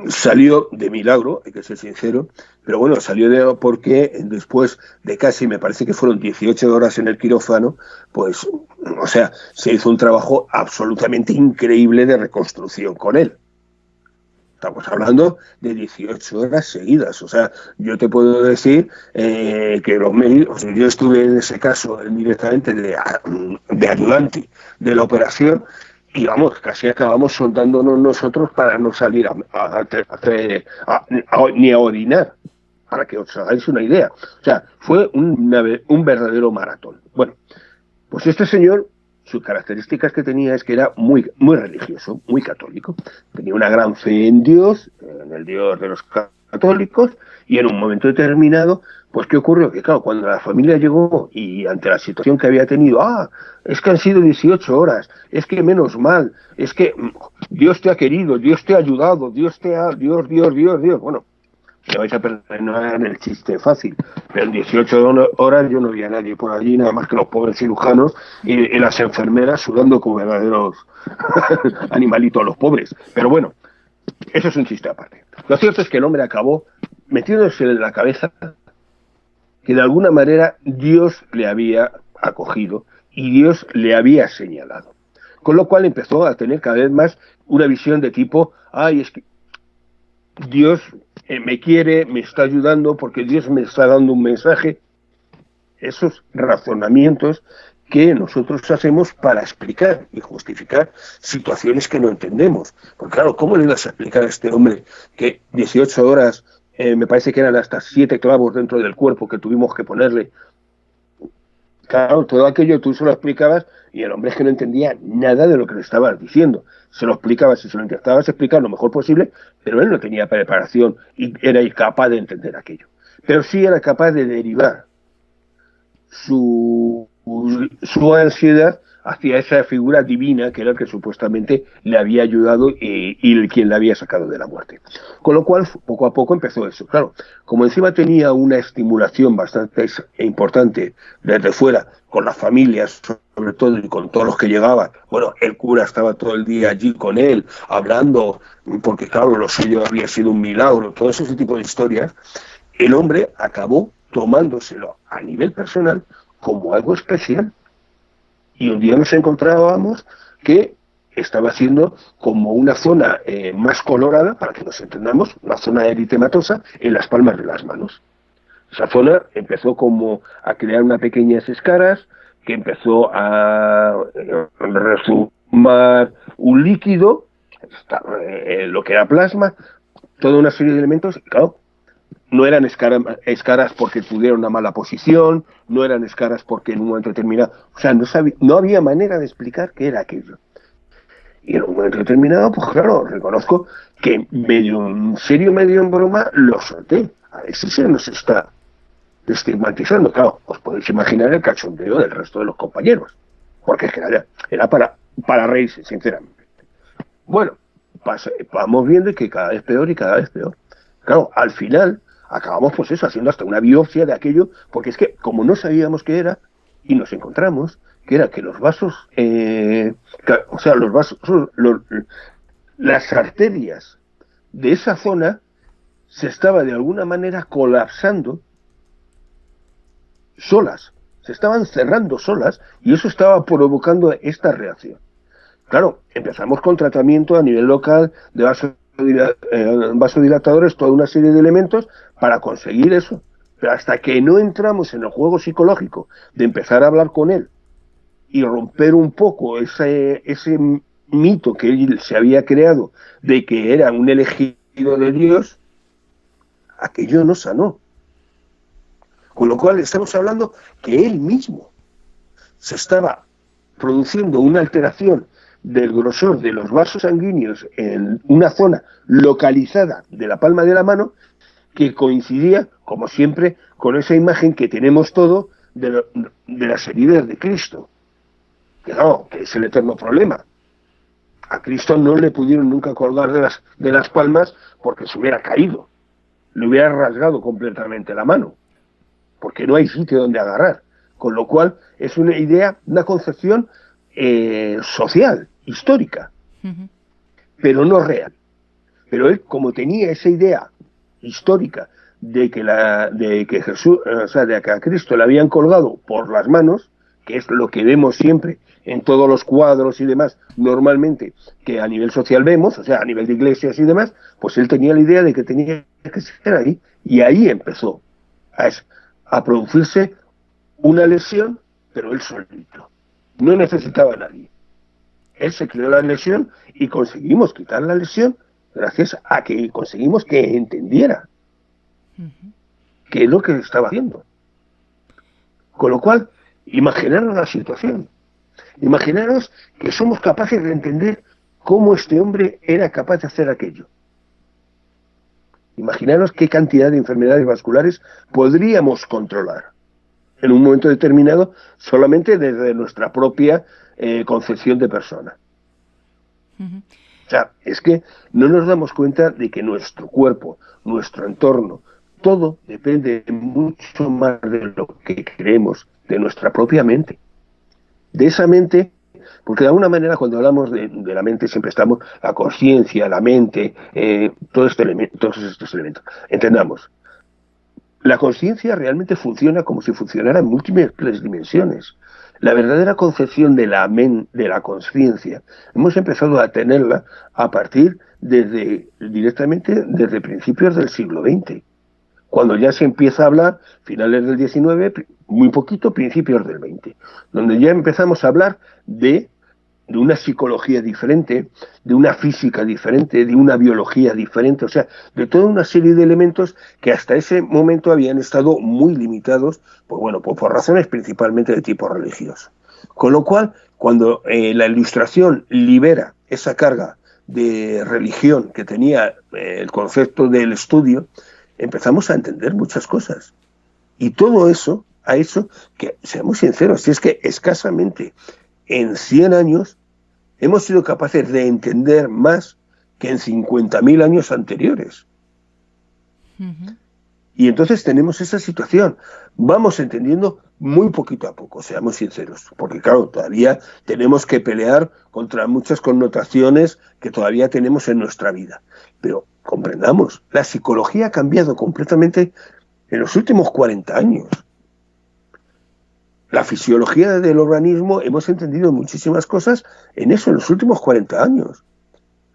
Salió de milagro, hay que ser sincero, pero bueno, salió porque después de casi, me parece que fueron 18 horas en el quirófano, pues, o sea, se hizo un trabajo absolutamente increíble de reconstrucción con él. Estamos hablando de 18 horas seguidas. O sea, yo te puedo decir que los médicos, yo estuve en ese caso directamente de ayudante de la operación y vamos, casi acabamos soldándonos nosotros para no salir ni a orinar, para que os hagáis una idea. O sea, fue un verdadero maratón. Bueno, pues este señor, sus características que tenía es que era muy, muy religioso, muy católico. Tenía una gran fe en Dios, en el Dios de los católicos, y en un momento determinado, pues ¿qué ocurrió? Que claro, cuando la familia llegó y ante la situación que había tenido, es que han sido 18 horas, es que menos mal, es que Dios te ha querido, Dios te ha ayudado, Dios, bueno, me vais a perdonar el chiste fácil, pero en 18 horas yo no vi a nadie por allí, nada más que los pobres cirujanos y las enfermeras sudando como verdaderos animalitos los pobres. Pero bueno, eso es un chiste aparte. Lo cierto es que el hombre acabó metiéndose en la cabeza que de alguna manera Dios le había acogido y Dios le había señalado. Con lo cual empezó a tener cada vez más una visión de tipo, es que Dios me quiere, me está ayudando porque Dios me está dando un mensaje. Esos razonamientos que nosotros hacemos para explicar y justificar situaciones que no entendemos. Porque claro, ¿cómo le vas a explicar a este hombre que 18 horas, me parece que eran hasta 7 clavos dentro del cuerpo que tuvimos que ponerle? Claro, todo aquello tú se lo explicabas y el hombre es que no entendía nada de lo que le estabas diciendo. Se lo explicabas y se lo intentabas explicar lo mejor posible, pero él no tenía preparación y era incapaz de entender aquello. Pero sí era capaz de derivar su ansiedad hacia esa figura divina que era el que supuestamente le había ayudado y quien le había sacado de la muerte. Con lo cual, poco a poco empezó eso. Claro, como encima tenía una estimulación bastante importante desde fuera, con las familias sobre todo y con todos los que llegaban, bueno, el cura estaba todo el día allí con él, hablando, porque claro, lo suyo había sido un milagro, todo ese tipo de historias, el hombre acabó tomándoselo a nivel personal como algo especial. Y un día nos encontrábamos que estaba haciendo como una zona más colorada, para que nos entendamos, una zona eritematosa en las palmas de las manos. Esa zona empezó como a crear unas pequeñas escaras, que empezó a resumar un líquido, lo que era plasma, toda una serie de elementos, y claro, no eran escaras porque tuvieron una mala posición, no eran escaras porque en un momento determinado, o sea, no había manera de explicar qué era aquello. Y en un momento determinado, pues claro, reconozco que medio en serio, medio en broma, lo solté. A ver si se nos está estigmatizando. Claro, os podéis imaginar el cachondeo del resto de los compañeros, porque es que era para reírse, sinceramente. Bueno, vamos viendo que cada vez peor y cada vez peor. Claro, al final acabamos pues eso, haciendo hasta una biopsia de aquello, porque es que como no sabíamos qué era, y nos encontramos que era que los vasos, las arterias de esa zona se estaba de alguna manera colapsando solas, se estaban cerrando solas, y eso estaba provocando esta reacción. Claro, empezamos con tratamiento a nivel local de vasodilatadores, toda una serie de elementos para conseguir eso. Pero hasta que no entramos en el juego psicológico de empezar a hablar con él y romper un poco ese mito que él se había creado de que era un elegido de Dios, aquello no sanó. Con lo cual estamos hablando que él mismo se estaba produciendo una alteración del grosor de los vasos sanguíneos en una zona localizada de la palma de la mano, que coincidía, como siempre, con esa imagen que tenemos todo de las heridas de Cristo. Que no, que es el eterno problema. A Cristo no le pudieron nunca colgar de las palmas porque se hubiera caído, le hubiera rasgado completamente la mano, porque no hay sitio donde agarrar. Con lo cual es una idea, una concepción social, histórica, pero no real. Pero él, como tenía esa idea histórica de que Jesús, o sea, de que a Cristo le habían colgado por las manos, que es lo que vemos siempre en todos los cuadros y demás, normalmente, que a nivel social vemos, o sea, a nivel de iglesias y demás, pues él tenía la idea de que tenía que ser ahí, y ahí empezó a producirse una lesión, pero él solito. No necesitaba a nadie. Él se creó la lesión y conseguimos quitar la lesión gracias a que conseguimos que entendiera qué es lo que estaba haciendo. Con lo cual, imaginaros la situación. Imaginaros que somos capaces de entender cómo este hombre era capaz de hacer aquello. Imaginaros qué cantidad de enfermedades vasculares podríamos controlar en un momento determinado solamente desde nuestra propia concepción de persona. O sea, es que no nos damos cuenta de que nuestro cuerpo, nuestro entorno, todo depende mucho más de lo que creemos, de nuestra propia mente. De esa mente, porque de alguna manera cuando hablamos de la mente siempre estamos la conciencia, la mente, todos estos elementos. Entendamos, la conciencia realmente funciona como si funcionara en múltiples dimensiones. La verdadera concepción de la conciencia hemos empezado a tenerla a partir directamente desde principios del siglo XX, cuando ya se empieza a hablar, finales del XIX, muy poquito, principios del XX, donde ya empezamos a hablar de una psicología diferente, de una física diferente, de una biología diferente, o sea, de toda una serie de elementos que hasta ese momento habían estado muy limitados, pues bueno, por razones principalmente de tipo religioso. Con lo cual, cuando la Ilustración libera esa carga de religión que tenía el concepto del estudio, empezamos a entender muchas cosas. Y todo eso ha hecho que, seamos sinceros, si es que escasamente en 100 años hemos sido capaces de entender más que en 50.000 años anteriores. Ujú. Y entonces tenemos esa situación. Vamos entendiendo muy poquito a poco, seamos sinceros, porque claro, todavía tenemos que pelear contra muchas connotaciones que todavía tenemos en nuestra vida. Pero comprendamos, la psicología ha cambiado completamente en los últimos 40 años. La fisiología del organismo, hemos entendido muchísimas cosas en eso, en los últimos 40 años.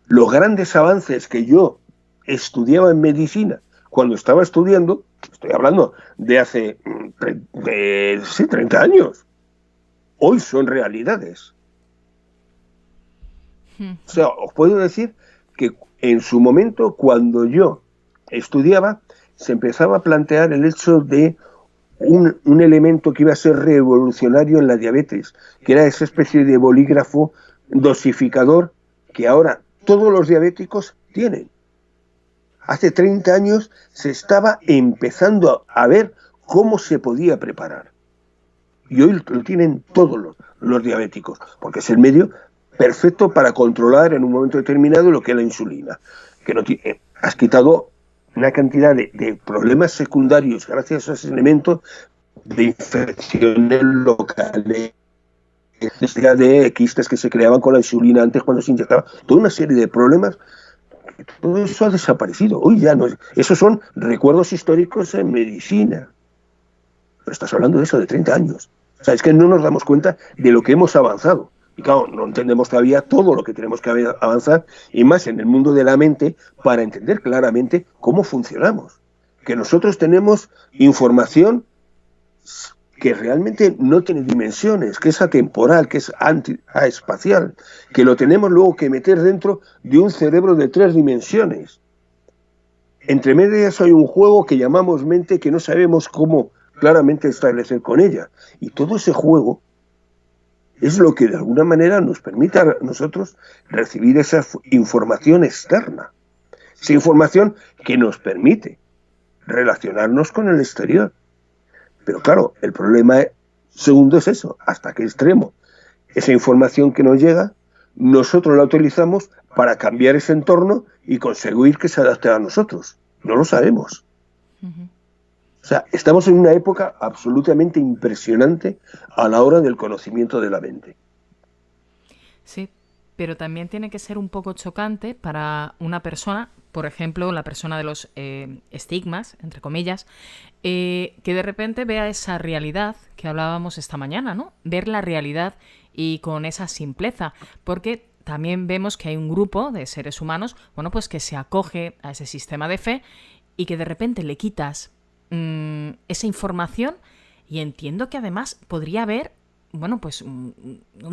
Los grandes avances que yo estudiaba en medicina cuando estaba estudiando, estoy hablando de hace 30 años, hoy son realidades. O sea, os puedo decir que en su momento, cuando yo estudiaba, se empezaba a plantear el hecho de un elemento que iba a ser revolucionario en la diabetes, que era esa especie de bolígrafo dosificador que ahora todos los diabéticos tienen. Hace 30 años se estaba empezando a ver cómo se podía preparar. Y hoy lo tienen todos los diabéticos, porque es el medio perfecto para controlar en un momento determinado lo que es la insulina. Que no tiene, has quitado una cantidad de problemas secundarios gracias a ese elemento, de infecciones locales, de quistes que se creaban con la insulina antes cuando se inyectaba, toda una serie de problemas. Todo eso ha desaparecido. Hoy ya no es. Esos son recuerdos históricos en medicina. Pero estás hablando de eso de 30 años. O sea, es que no nos damos cuenta de lo que hemos avanzado. Y claro, no entendemos todavía todo lo que tenemos que avanzar, y más en el mundo de la mente, para entender claramente cómo funcionamos. Que nosotros tenemos información que realmente no tiene dimensiones, que es atemporal, que es espacial, que lo tenemos luego que meter dentro de un cerebro de 3 dimensiones. Entre medias hay un juego que llamamos mente que no sabemos cómo claramente establecer con ella. Y todo ese juego es lo que de alguna manera nos permite a nosotros recibir esa información externa. Esa información que nos permite relacionarnos con el exterior. Pero claro, el problema segundo es eso, hasta qué extremo. Esa información que nos llega, nosotros la utilizamos para cambiar ese entorno y conseguir que se adapte a nosotros. No lo sabemos. Uh-huh. O sea, estamos en una época absolutamente impresionante a la hora del conocimiento de la mente. Sí, pero también tiene que ser un poco chocante para una persona, por ejemplo, la persona de los estigmas, entre comillas, que de repente vea esa realidad que hablábamos esta mañana, ¿no? Ver la realidad y con esa simpleza, porque también vemos que hay un grupo de seres humanos, bueno, pues que se acoge a ese sistema de fe y que de repente le quitas esa información, y entiendo que además podría haber, bueno, pues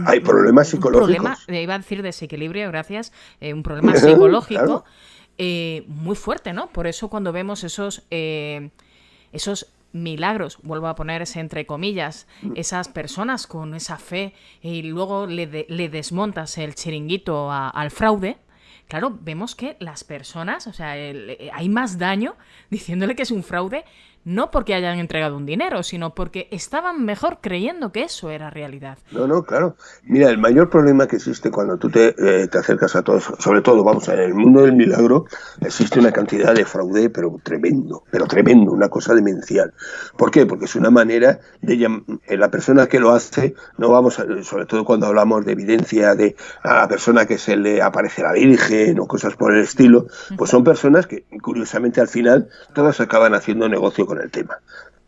hay problemas psicológicos. Un problema, iba a decir desequilibrio, gracias, un problema psicológico. Claro. Muy fuerte, ¿no? Por eso cuando vemos esos milagros, vuelvo a poner ese entre comillas, esas personas con esa fe y luego le desmontas el chiringuito al fraude, claro, vemos que las personas, o sea, hay más daño diciéndole que es un fraude, no porque hayan entregado un dinero, sino porque estaban mejor creyendo que eso era realidad. No, claro. Mira, el mayor problema que existe cuando tú te acercas a todo eso, sobre todo, vamos, en el mundo del milagro, existe una cantidad de fraude, pero tremendo, una cosa demencial. ¿Por qué? Porque es una manera de la persona que lo hace, no vamos a, sobre todo cuando hablamos de evidencia de a la persona que se le aparece la Virgen o cosas por el estilo, pues son personas que, curiosamente, al final, todas acaban haciendo negocio con el tema.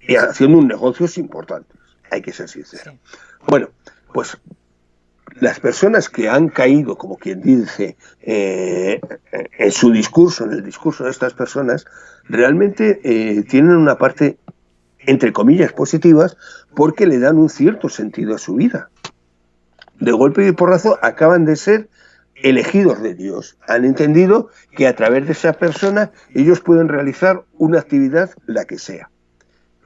Y haciendo un negocios importantes, hay que ser sincero. Sí. Bueno, pues las personas que han caído, como quien dice, en su discurso, en el discurso de estas personas, realmente tienen una parte, entre comillas, positivas, porque le dan un cierto sentido a su vida. De golpe y porrazo acaban de ser elegidos de Dios. Han entendido que a través de esa persona ellos pueden realizar una actividad, la que sea.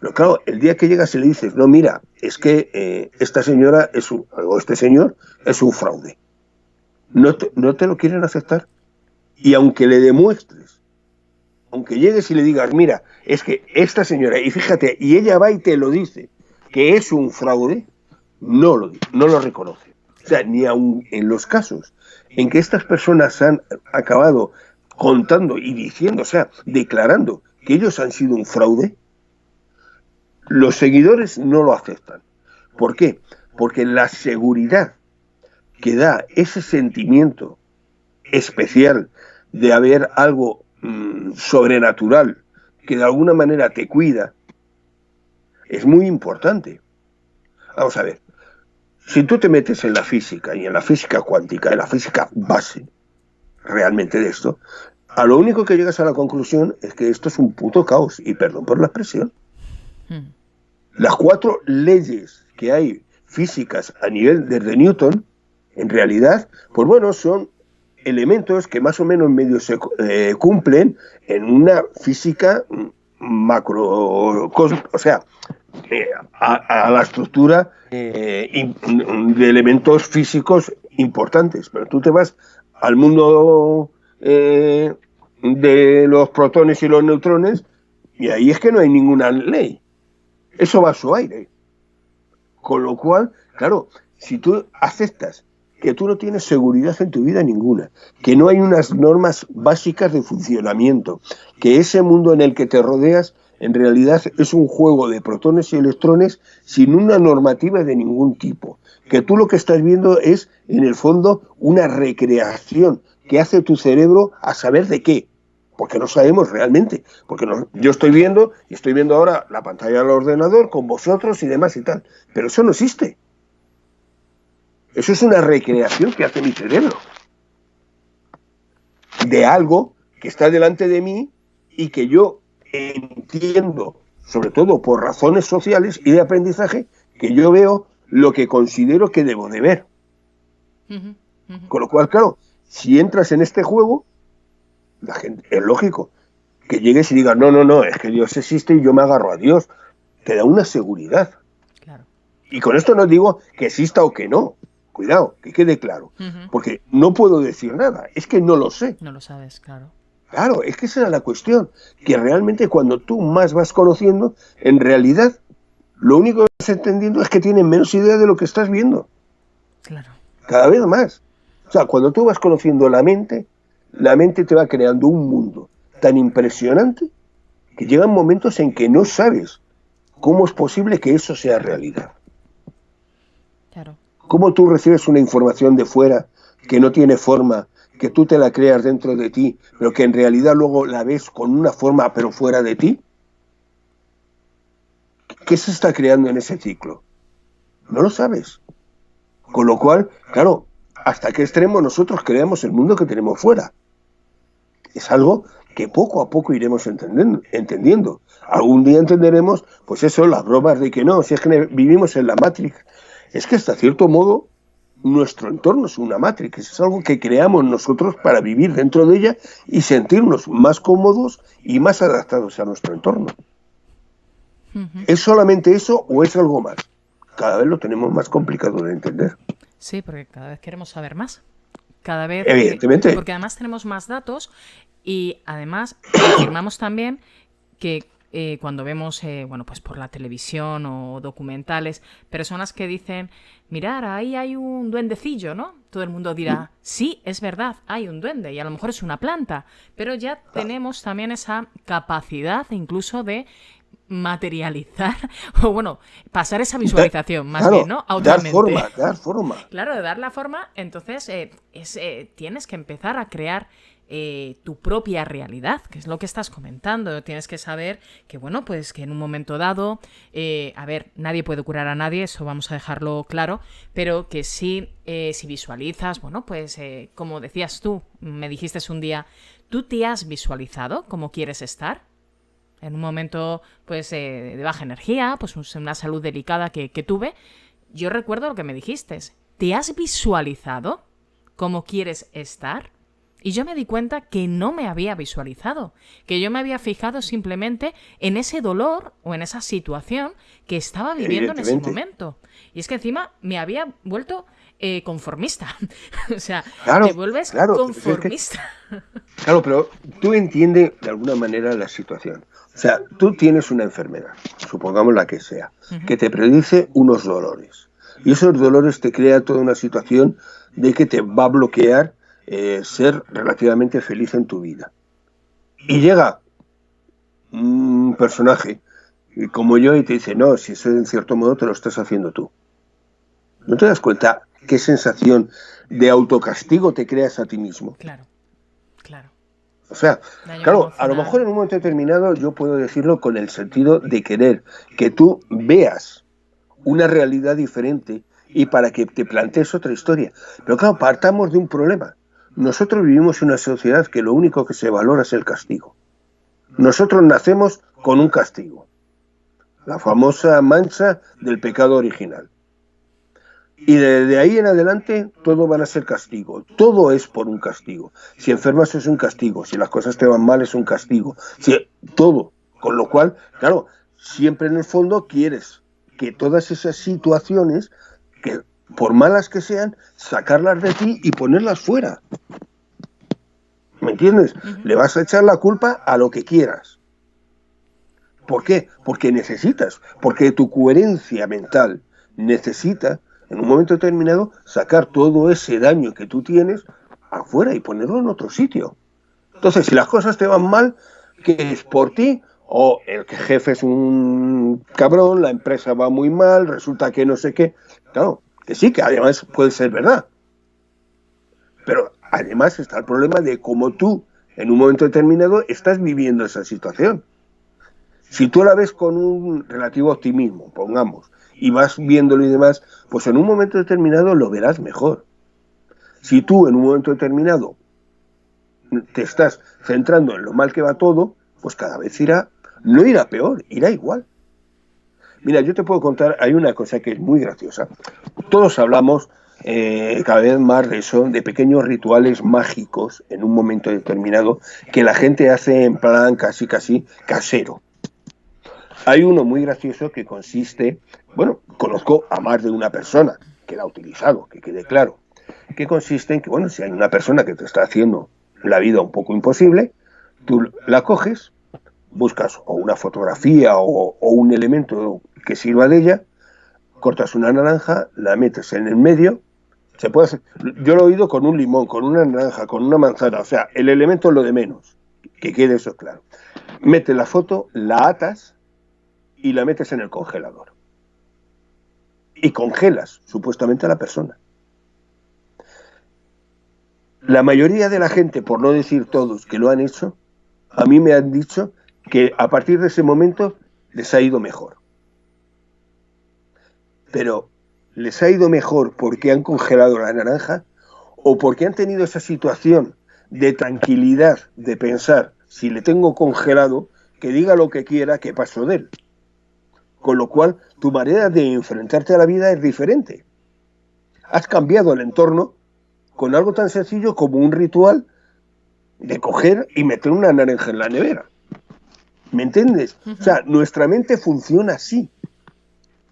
Pero claro, el día que llegas y le dices, no, mira, es que esta señora o este señor es un fraude. No te lo quieren aceptar. Y aunque le demuestres, aunque llegues y le digas, mira, es que esta señora, y fíjate, y ella va y te lo dice, que es un fraude, no lo reconoce. O sea, ni aun en los casos en que estas personas han acabado contando y diciendo, o sea, declarando que ellos han sido un fraude, los seguidores no lo aceptan. ¿Por qué? Porque la seguridad que da ese sentimiento especial de haber algo sobrenatural que de alguna manera te cuida es muy importante. Vamos a ver, si tú te metes en la física y en la física cuántica, en la física base realmente de esto, a lo único que llegas a la conclusión es que esto es un puto caos, y perdón por la expresión. Las 4 leyes que hay físicas a nivel de Newton, en realidad, pues bueno, son elementos que más o menos medio se cumplen en una física macrocosmos, o sea, a la estructura de elementos físicos importantes. Pero tú te vas al mundo de los protones y los neutrones y ahí es que no hay ninguna ley. Eso va a su aire. Con lo cual, claro, si tú aceptas que tú no tienes seguridad en tu vida ninguna, que no hay unas normas básicas de funcionamiento, que ese mundo en el que te rodeas en realidad es un juego de protones y electrones sin una normativa de ningún tipo, que tú lo que estás viendo es, en el fondo, una recreación que hace tu cerebro a saber de qué, porque no sabemos realmente, porque yo estoy viendo ahora la pantalla del ordenador con vosotros y demás y tal, pero eso no existe. Eso es una recreación que hace mi cerebro de algo que está delante de mí y que yo entiendo, sobre todo por razones sociales y de aprendizaje, que yo veo lo que considero que debo de ver. Con lo cual, claro, si entras en este juego, la gente, es lógico que llegues y digas, no, es que Dios existe y yo me agarro a Dios. Te da una seguridad. Claro. Y con esto no digo que exista o que no. Cuidado, que quede claro. Porque no puedo decir nada. Es que no lo sé. No lo sabes, claro. Claro, es que esa era la cuestión. Que realmente cuando tú más vas conociendo, en realidad, lo único que estás entendiendo es que tienes menos idea de lo que estás viendo. Claro. Cada vez más. O sea, cuando tú vas conociendo la mente te va creando un mundo tan impresionante que llegan momentos en que no sabes cómo es posible que eso sea realidad. Claro. ¿Cómo tú recibes una información de fuera que no tiene forma, que tú te la creas dentro de ti, pero que en realidad luego la ves con una forma pero fuera de ti? ¿Qué se está creando en ese ciclo? No lo sabes. Con lo cual, claro, ¿hasta qué extremo nosotros creamos el mundo que tenemos fuera? Es algo que poco a poco iremos entendiendo. Algún día entenderemos, pues eso, las bromas de que no, si es que vivimos en la Matrix. Es que hasta cierto modo nuestro entorno es una Matrix, es algo que creamos nosotros para vivir dentro de ella y sentirnos más cómodos y más adaptados a nuestro entorno. ¿Es solamente eso o es algo más? Cada vez lo tenemos más complicado de entender. Sí, porque cada vez queremos saber más. Cada vez, evidentemente. Porque además tenemos más datos y además afirmamos también que cuando vemos, bueno, pues por la televisión o documentales, personas que dicen, mirar, ahí hay un duendecillo, ¿no? Todo el mundo dirá, sí, es verdad, hay un duende y a lo mejor es una planta, pero ya tenemos también esa capacidad incluso de materializar, o bueno, pasar esa visualización, más bien, ¿no? A otra mente. Dar forma. Claro, de dar la forma, entonces tienes que empezar a crear tu propia realidad, que es lo que estás comentando. Tienes que saber que, bueno, pues que en un momento dado, a ver, nadie puede curar a nadie, eso vamos a dejarlo claro, pero que sí, si visualizas, bueno, pues como decías tú, me dijiste un día, ¿tú te has visualizado cómo quieres estar? En un momento, pues, de baja energía, pues una salud delicada que tuve, yo recuerdo lo que me dijiste. ¿Te has visualizado cómo quieres estar? Y yo me di cuenta que no me había visualizado, que yo me había fijado simplemente en ese dolor o en esa situación que estaba viviendo en ese momento. Y es que encima me había vuelto conformista. O sea, claro, te vuelves conformista. Claro, pero tú entiendes de alguna manera la situación. O sea, tú tienes una enfermedad, supongamos la que sea, que te produce unos dolores. Y esos dolores te crean toda una situación de que te va a bloquear ser relativamente feliz en tu vida. Y llega un personaje como yo y te dice, no, si eso en cierto modo te lo estás haciendo tú. ¿No te das cuenta qué sensación de autocastigo te creas a ti mismo? Claro, claro. O sea, claro, a lo mejor en un momento determinado yo puedo decirlo con el sentido de querer que tú veas una realidad diferente y para que te plantees otra historia. Pero claro, partamos de un problema. Nosotros vivimos en una sociedad que lo único que se valora es el castigo. Nosotros nacemos con un castigo. La famosa mancha del pecado original. Y de ahí en adelante todo van a ser castigo. Todo es por un castigo. Si enfermas es un castigo. Si las cosas te van mal es un castigo. Todo. Con lo cual, claro, siempre en el fondo quieres que todas esas situaciones, que por malas que sean, sacarlas de ti y ponerlas fuera. ¿Me entiendes? Le vas a echar la culpa a lo que quieras. ¿Por qué? Porque necesitas. Porque tu coherencia mental necesita, en un momento determinado, sacar todo ese daño que tú tienes afuera y ponerlo en otro sitio. Entonces, si las cosas te van mal, ¿qué es por ti? O el jefe es un cabrón, la empresa va muy mal, resulta que no sé qué. Claro, que sí, que además puede ser verdad. Pero además está el problema de cómo tú, en un momento determinado, estás viviendo esa situación. Si tú la ves con un relativo optimismo, pongamos, y vas viéndolo y demás, pues en un momento determinado lo verás mejor. Si tú en un momento determinado te estás centrando en lo mal que va todo, pues cada vez no irá peor, irá igual. Mira, yo te puedo contar, hay una cosa que es muy graciosa. Todos hablamos cada vez más de eso, de pequeños rituales mágicos en un momento determinado que la gente hace en plan casi casero. Hay uno muy gracioso que consiste, bueno, conozco a más de una persona que la ha utilizado, que quede claro, que consiste en que, bueno, si hay una persona que te está haciendo la vida un poco imposible, tú la coges, buscas o una fotografía o un elemento que sirva de ella, cortas una naranja, la metes en el medio, se puede hacer, yo lo he oído con un limón, con una naranja, con una manzana, o sea, el elemento es lo de menos, que quede eso claro. Metes la foto, la atas y la metes en el congelador. Y congelas, supuestamente, a la persona. La mayoría de la gente, por no decir todos que lo han hecho, a mí me han dicho que a partir de ese momento les ha ido mejor. Pero les ha ido mejor porque han congelado la naranja o porque han tenido esa situación de tranquilidad, de pensar, si le tengo congelado, que diga lo que quiera, que paso de él. Con lo cual, tu manera de enfrentarte a la vida es diferente. Has cambiado el entorno con algo tan sencillo como un ritual de coger y meter una naranja en la nevera. ¿Me entiendes? O sea, nuestra mente funciona así.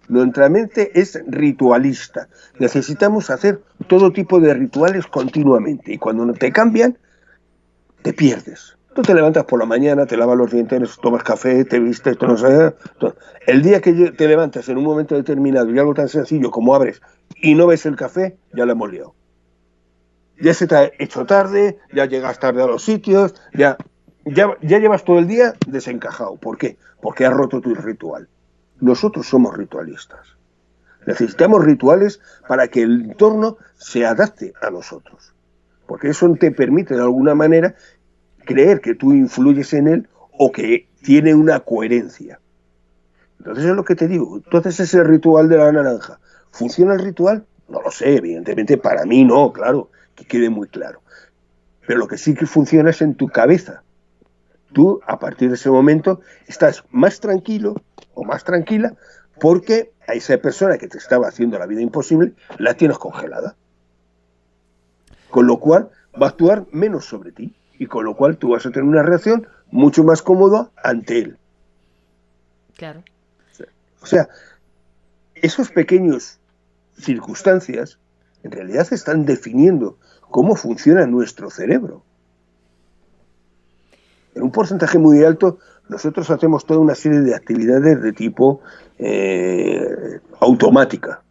Nuestra mente es ritualista. Necesitamos hacer todo tipo de rituales continuamente. Y cuando no te cambian, te pierdes. Tú te levantas por la mañana, te lavas los dientes, tomas café, te vistes, no sé. El día que te levantas en un momento determinado y algo tan sencillo como abres y no ves el café, ya lo hemos liado. Ya se te ha hecho tarde, ya llegas tarde a los sitios, ya llevas todo el día desencajado. ¿Por qué? Porque has roto tu ritual. Nosotros somos ritualistas. Necesitamos rituales para que el entorno se adapte a nosotros. Porque eso te permite de alguna manera creer que tú influyes en él o que tiene una coherencia. Entonces es lo que te digo. Entonces ese ritual de la naranja, ¿funciona el ritual? No lo sé, evidentemente para mí no, claro, que quede muy claro. Pero lo que sí que funciona es en tu cabeza. Tú, a partir de ese momento, estás más tranquilo o más tranquila porque a esa persona que te estaba haciendo la vida imposible la tienes congelada. Con lo cual va a actuar menos sobre ti y con lo cual tú vas a tener una reacción mucho más cómoda ante él. Claro. O sea, esos pequeños circunstancias en realidad están definiendo cómo funciona nuestro cerebro. En un porcentaje muy alto, nosotros hacemos toda una serie de actividades de tipo automática.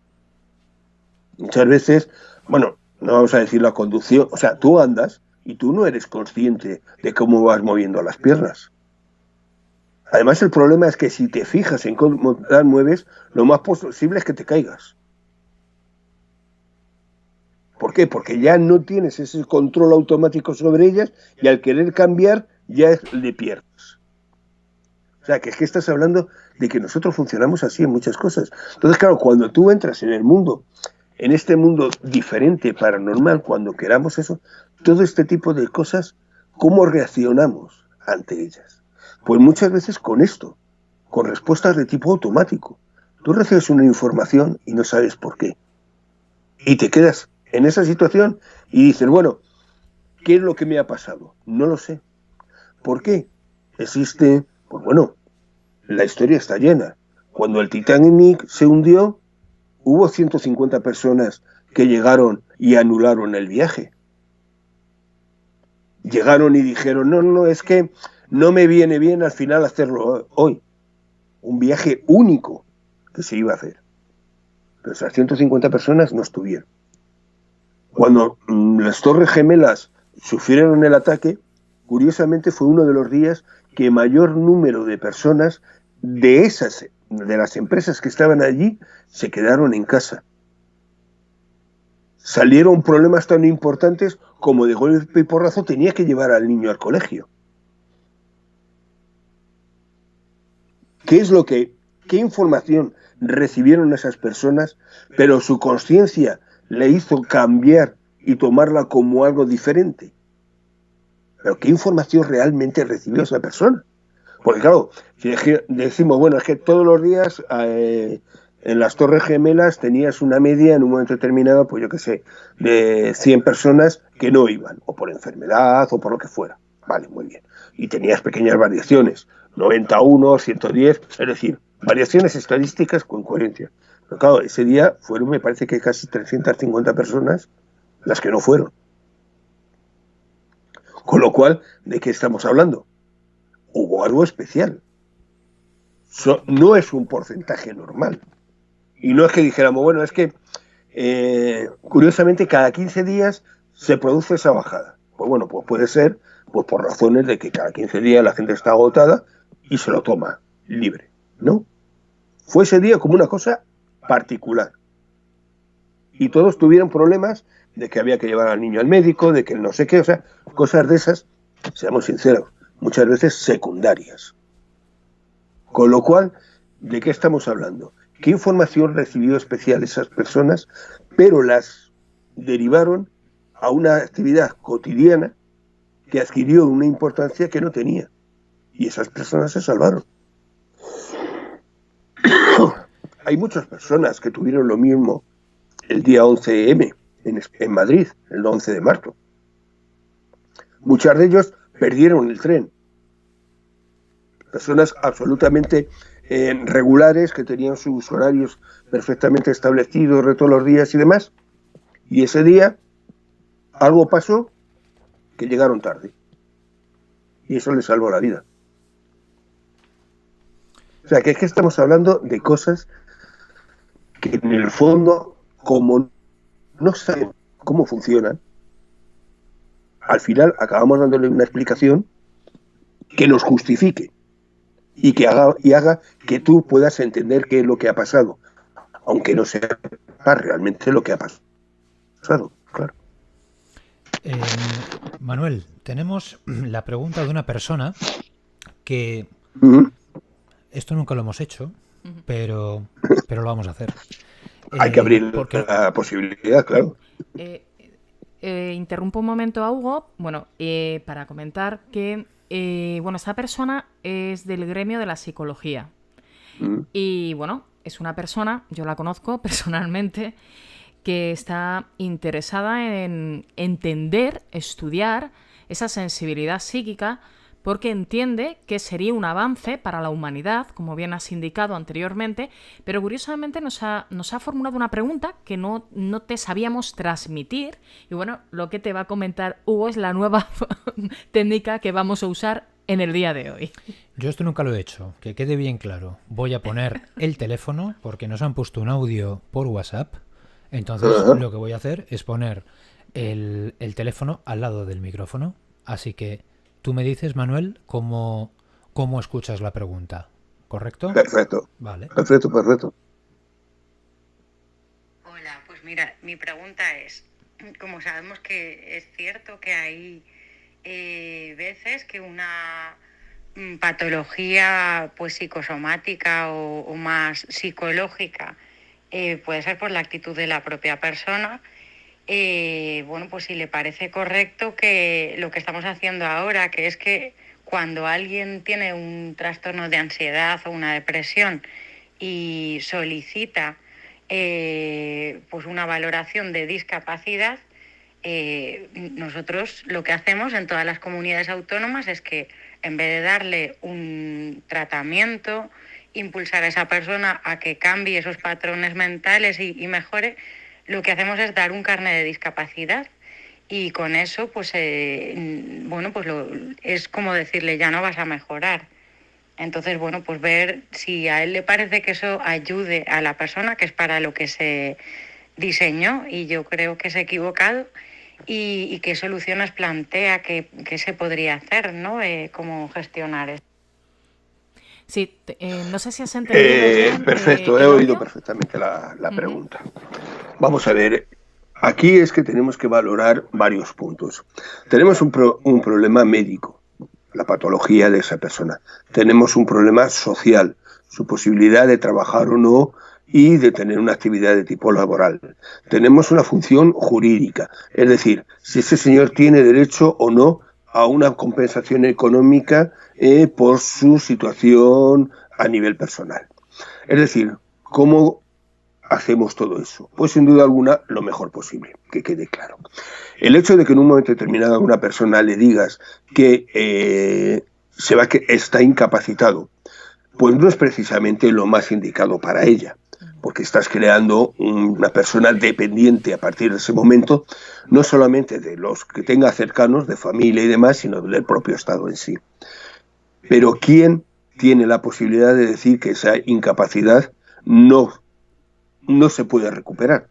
Muchas veces, bueno, no vamos a decir la conducción, o sea, tú andas y tú no eres consciente de cómo vas moviendo las piernas. Además, el problema es que si te fijas en cómo las mueves, lo más posible es que te caigas. ¿Por qué? Porque ya no tienes ese control automático sobre ellas y al querer cambiar ya le pierdes. O sea, que es que estás hablando de que nosotros funcionamos así en muchas cosas. Entonces, claro, cuando tú entras en el mundo, en este mundo diferente, paranormal, cuando queramos eso, todo este tipo de cosas, ¿cómo reaccionamos ante ellas? Pues muchas veces con esto, con respuestas de tipo automático. Tú recibes una información y no sabes por qué. Y te quedas en esa situación y dices, bueno, ¿qué es lo que me ha pasado? No lo sé. ¿Por qué? Existe, pues bueno, la historia está llena. Cuando el Titanic se hundió, hubo 150 personas que llegaron y anularon el viaje. Llegaron y dijeron, no, es que no me viene bien al final hacerlo hoy. Un viaje único que se iba a hacer. Pero esas 150 personas no estuvieron. Cuando las Torres Gemelas sufrieron el ataque, curiosamente fue uno de los días que mayor número de personas de las empresas que estaban allí se quedaron en casa. Salieron problemas tan importantes como de golpe y porrazo tenía que llevar al niño al colegio. ¿Qué información recibieron esas personas, pero su conciencia le hizo cambiar y tomarla como algo diferente? ¿Pero qué información realmente recibió esa persona? Porque claro, si decimos, bueno, es que todos los días en las Torres Gemelas tenías una media en un momento determinado, pues yo qué sé, de 100 personas que no iban, o por enfermedad, o por lo que fuera. Vale, muy bien. Y tenías pequeñas variaciones, 91, 110, es decir, variaciones estadísticas con coherencia. Pero claro, ese día fueron, me parece que casi 350 personas las que no fueron. Con lo cual, ¿de qué estamos hablando? Hubo algo especial. No es un porcentaje normal. Y no es que dijéramos, bueno, es que curiosamente cada 15 días se produce esa bajada. Pues bueno, pues puede ser pues por razones de que cada 15 días la gente está agotada y se lo toma libre, ¿no? Fue ese día como una cosa particular. Y todos tuvieron problemas de que había que llevar al niño al médico, de que no sé qué, o sea, cosas de esas, seamos sinceros, muchas veces secundarias. Con lo cual, ¿de qué estamos hablando? ¿Qué información recibió especial esas personas, pero las derivaron a una actividad cotidiana que adquirió una importancia que no tenía? Y esas personas se salvaron. Hay muchas personas que tuvieron lo mismo el día 11M en Madrid, el 11 de marzo. Muchos de ellos perdieron el tren. Personas absolutamente regulares que tenían sus horarios perfectamente establecidos de todos los días y demás. Y ese día algo pasó que llegaron tarde. Y eso les salvó la vida. O sea, que es que estamos hablando de cosas que en el fondo, como no saben cómo funcionan, al final acabamos dándole una explicación que nos justifique y que haga que tú puedas entender qué es lo que ha pasado, aunque no sepa realmente lo que ha pasado, claro. Manuel, tenemos la pregunta de una persona que esto nunca lo hemos hecho, pero lo vamos a hacer. Hay que abrir la posibilidad, claro. Interrumpo un momento a Hugo, para comentar que esta persona es del gremio de la psicología. Y es una persona, yo la conozco personalmente, que está interesada en entender, estudiar esa sensibilidad psíquica, porque entiende que sería un avance para la humanidad, como bien has indicado anteriormente, pero curiosamente nos ha formulado una pregunta que no te sabíamos transmitir, y lo que te va a comentar Hugo es la nueva técnica que vamos a usar en el día de hoy. Yo esto nunca lo he hecho, que quede bien claro. Voy a poner el teléfono, porque nos han puesto un audio por WhatsApp. Entonces, lo que voy a hacer es poner el teléfono al lado del micrófono. Así que tú me dices, Manuel, cómo escuchas la pregunta. ¿Correcto? Perfecto. Vale. Perfecto. Hola, pues mira, mi pregunta es, como sabemos que es cierto que hay veces que una patología pues psicosomática o más psicológica puede ser por la actitud de la propia persona, bueno, pues si le parece correcto que lo que estamos haciendo ahora, que es que cuando alguien tiene un trastorno de ansiedad o una depresión y solicita pues una valoración de discapacidad, nosotros lo que hacemos en todas las comunidades autónomas es que en vez de darle un tratamiento, impulsar a esa persona a que cambie esos patrones mentales y mejore, lo que hacemos es dar un carnet de discapacidad. Y con eso, pues, bueno, pues es como decirle, ya no vas a mejorar. Entonces, bueno, pues ver si a él le parece que eso ayude a la persona, que es para lo que se diseñó, y yo creo que es equivocado, y qué soluciones plantea, qué se podría hacer, ¿no? Cómo gestionar esto. Sí, no sé si has entendido bien. Perfecto, he oído perfectamente la pregunta. Vamos a ver. Aquí es que tenemos que valorar varios puntos. Tenemos un problema médico, la patología de esa persona. Tenemos un problema social, su posibilidad de trabajar o no y de tener una actividad de tipo laboral. Tenemos una función jurídica, es decir, si ese señor tiene derecho o no a una compensación económica por su situación a nivel personal. Es decir, ¿cómo hacemos todo eso? Pues sin duda alguna lo mejor posible, que quede claro. El hecho de que en un momento determinado a una persona le digas que que está incapacitado, pues no es precisamente lo más indicado para ella, porque estás creando una persona dependiente a partir de ese momento, no solamente de los que tenga cercanos, de familia y demás, sino del propio Estado en sí. Pero ¿quién tiene la posibilidad de decir que esa incapacidad no se puede recuperar?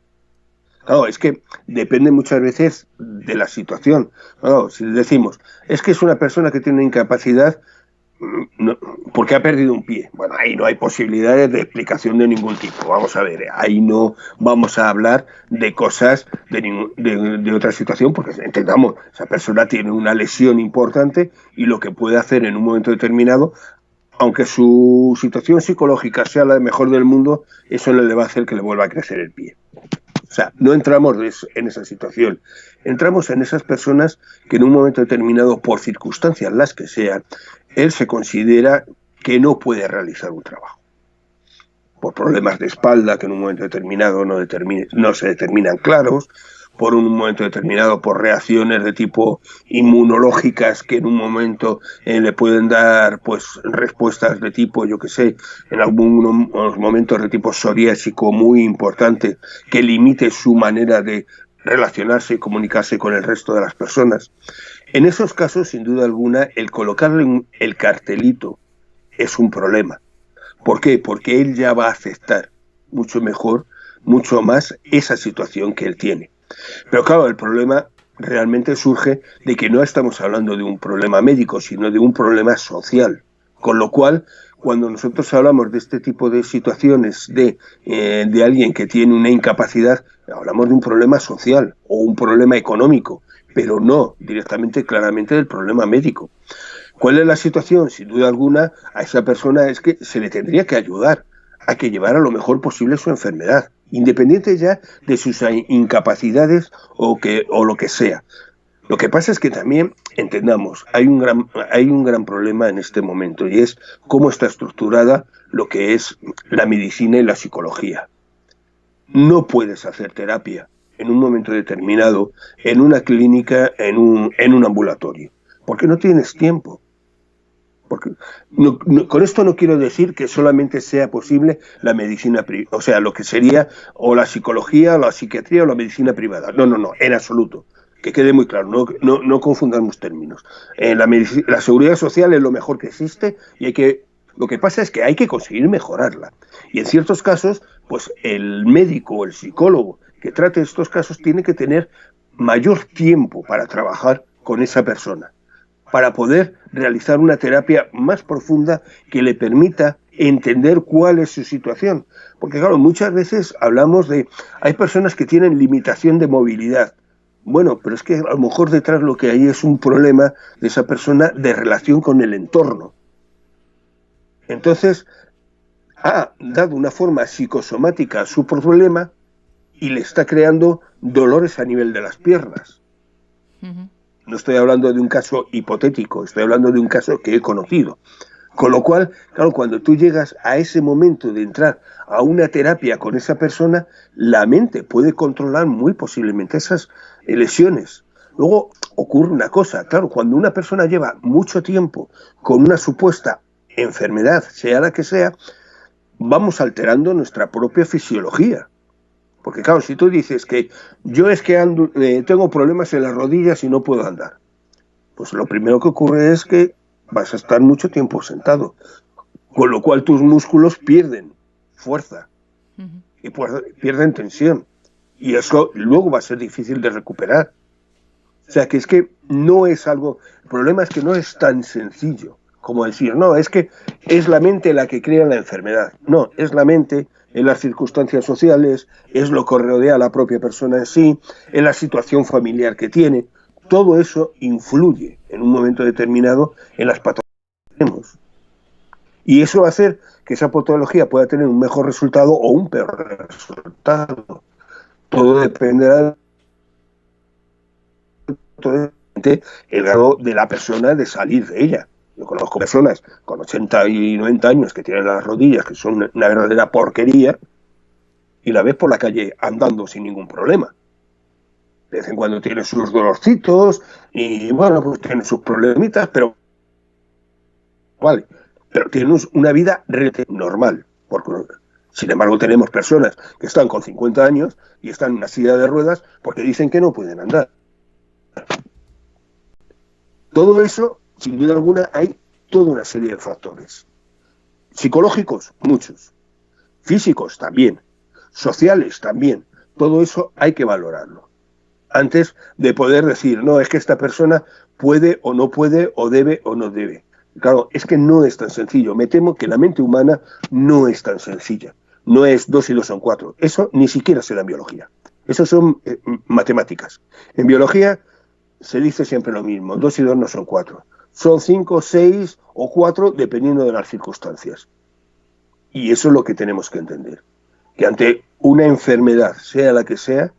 Claro, es que depende muchas veces de la situación. Claro, si decimos, es que es una persona que tiene una incapacidad porque ha perdido un pie. Bueno, ahí no hay posibilidades de explicación de ningún tipo. Vamos a ver, ahí no vamos a hablar de cosas de otra situación, porque entendamos, esa persona tiene una lesión importante y lo que puede hacer en un momento determinado, aunque su situación psicológica sea la mejor del mundo, eso no le va a hacer que le vuelva a crecer el pie. O sea, no entramos en esa situación. Entramos en esas personas que en un momento determinado, por circunstancias las que sean, él se considera que no puede realizar un trabajo. Por problemas de espalda que en un momento determinado no se determinan claros, por un momento determinado, por reacciones de tipo inmunológicas que en un momento le pueden dar pues respuestas de tipo, yo qué sé, en algunos momentos de tipo psoriásico muy importante, que limite su manera de relacionarse y comunicarse con el resto de las personas. En esos casos, sin duda alguna, el colocarle el cartelito es un problema. ¿Por qué? Porque él ya va a aceptar mucho mejor, mucho más esa situación que él tiene. Pero claro, el problema realmente surge de que no estamos hablando de un problema médico, sino de un problema social. Con lo cual, cuando nosotros hablamos de este tipo de situaciones de alguien que tiene una incapacidad, hablamos de un problema social o un problema económico, pero no directamente, claramente, del problema médico. ¿Cuál es la situación? Sin duda alguna, a esa persona es que se le tendría que ayudar a que llevara lo mejor posible su enfermedad, independiente ya de sus incapacidades o lo que sea. Lo que pasa es que también, entendamos, hay un gran problema en este momento, y es cómo está estructurada lo que es la medicina y la psicología. No puedes hacer terapia en un momento determinado en una clínica, en un ambulatorio, porque no tienes tiempo. Porque con esto no quiero decir que solamente sea posible la medicina, o sea, lo que sería o la psicología, o la psiquiatría o la medicina privada. No, en absoluto. Que quede muy claro, no confundamos términos. La seguridad social es lo mejor que existe y lo que pasa es que hay que conseguir mejorarla. Y en ciertos casos, pues el médico o el psicólogo que trate estos casos tiene que tener mayor tiempo para trabajar con esa persona, para poder realizar una terapia más profunda que le permita entender cuál es su situación. Porque claro, muchas veces hablamos de... Hay personas que tienen limitación de movilidad. Bueno, pero es que a lo mejor detrás lo que hay es un problema de esa persona de relación con el entorno. Entonces, ha dado una forma psicosomática a su problema y le está creando dolores a nivel de las piernas. Ujú. No estoy hablando de un caso hipotético, estoy hablando de un caso que he conocido. Con lo cual, claro, cuando tú llegas a ese momento de entrar a una terapia con esa persona, la mente puede controlar muy posiblemente esas lesiones. Luego ocurre una cosa, claro, cuando una persona lleva mucho tiempo con una supuesta enfermedad, sea la que sea, vamos alterando nuestra propia fisiología. Porque claro, si tú dices que yo es que tengo problemas en las rodillas y no puedo andar, pues lo primero que ocurre es que vas a estar mucho tiempo sentado, con lo cual tus músculos pierden fuerza Ujú. y pierden tensión. Y eso luego va a ser difícil de recuperar. O sea, que es que no es algo... El problema es que no es tan sencillo como decir, no, es que es la mente la que crea la enfermedad. No, es la mente, en las circunstancias sociales, es lo que rodea a la propia persona en sí, en la situación familiar que tiene. Todo eso influye en un momento determinado en las patologías que tenemos. Y eso va a hacer que esa patología pueda tener un mejor resultado o un peor resultado. Todo dependerá del grado de la persona de salir de ella. Yo conozco personas con 80 y 90 años que tienen las rodillas que son una verdadera porquería y la ves por la calle andando sin ningún problema. De vez en cuando tiene sus dolorcitos y bueno, pues tiene sus problemitas, pero vale, pero tienen una vida normal. Porque, sin embargo, tenemos personas que están con 50 años y están en una silla de ruedas porque dicen que no pueden andar. Todo eso, sin duda alguna, hay toda una serie de factores. Psicológicos, muchos. Físicos, también. Sociales, también. Todo eso hay que valorarlo. Antes de poder decir, no, es que esta persona puede o no puede, o debe o no debe. Claro, es que no es tan sencillo. Me temo que la mente humana no es tan sencilla. No es 2 y 2 son 4. Eso ni siquiera se da en biología. Eso son matemáticas. En biología se dice siempre lo mismo. 2 y 2 no son 4. Son 5, 6 o 4 dependiendo de las circunstancias. Y eso es lo que tenemos que entender. Que ante una enfermedad, sea la que sea,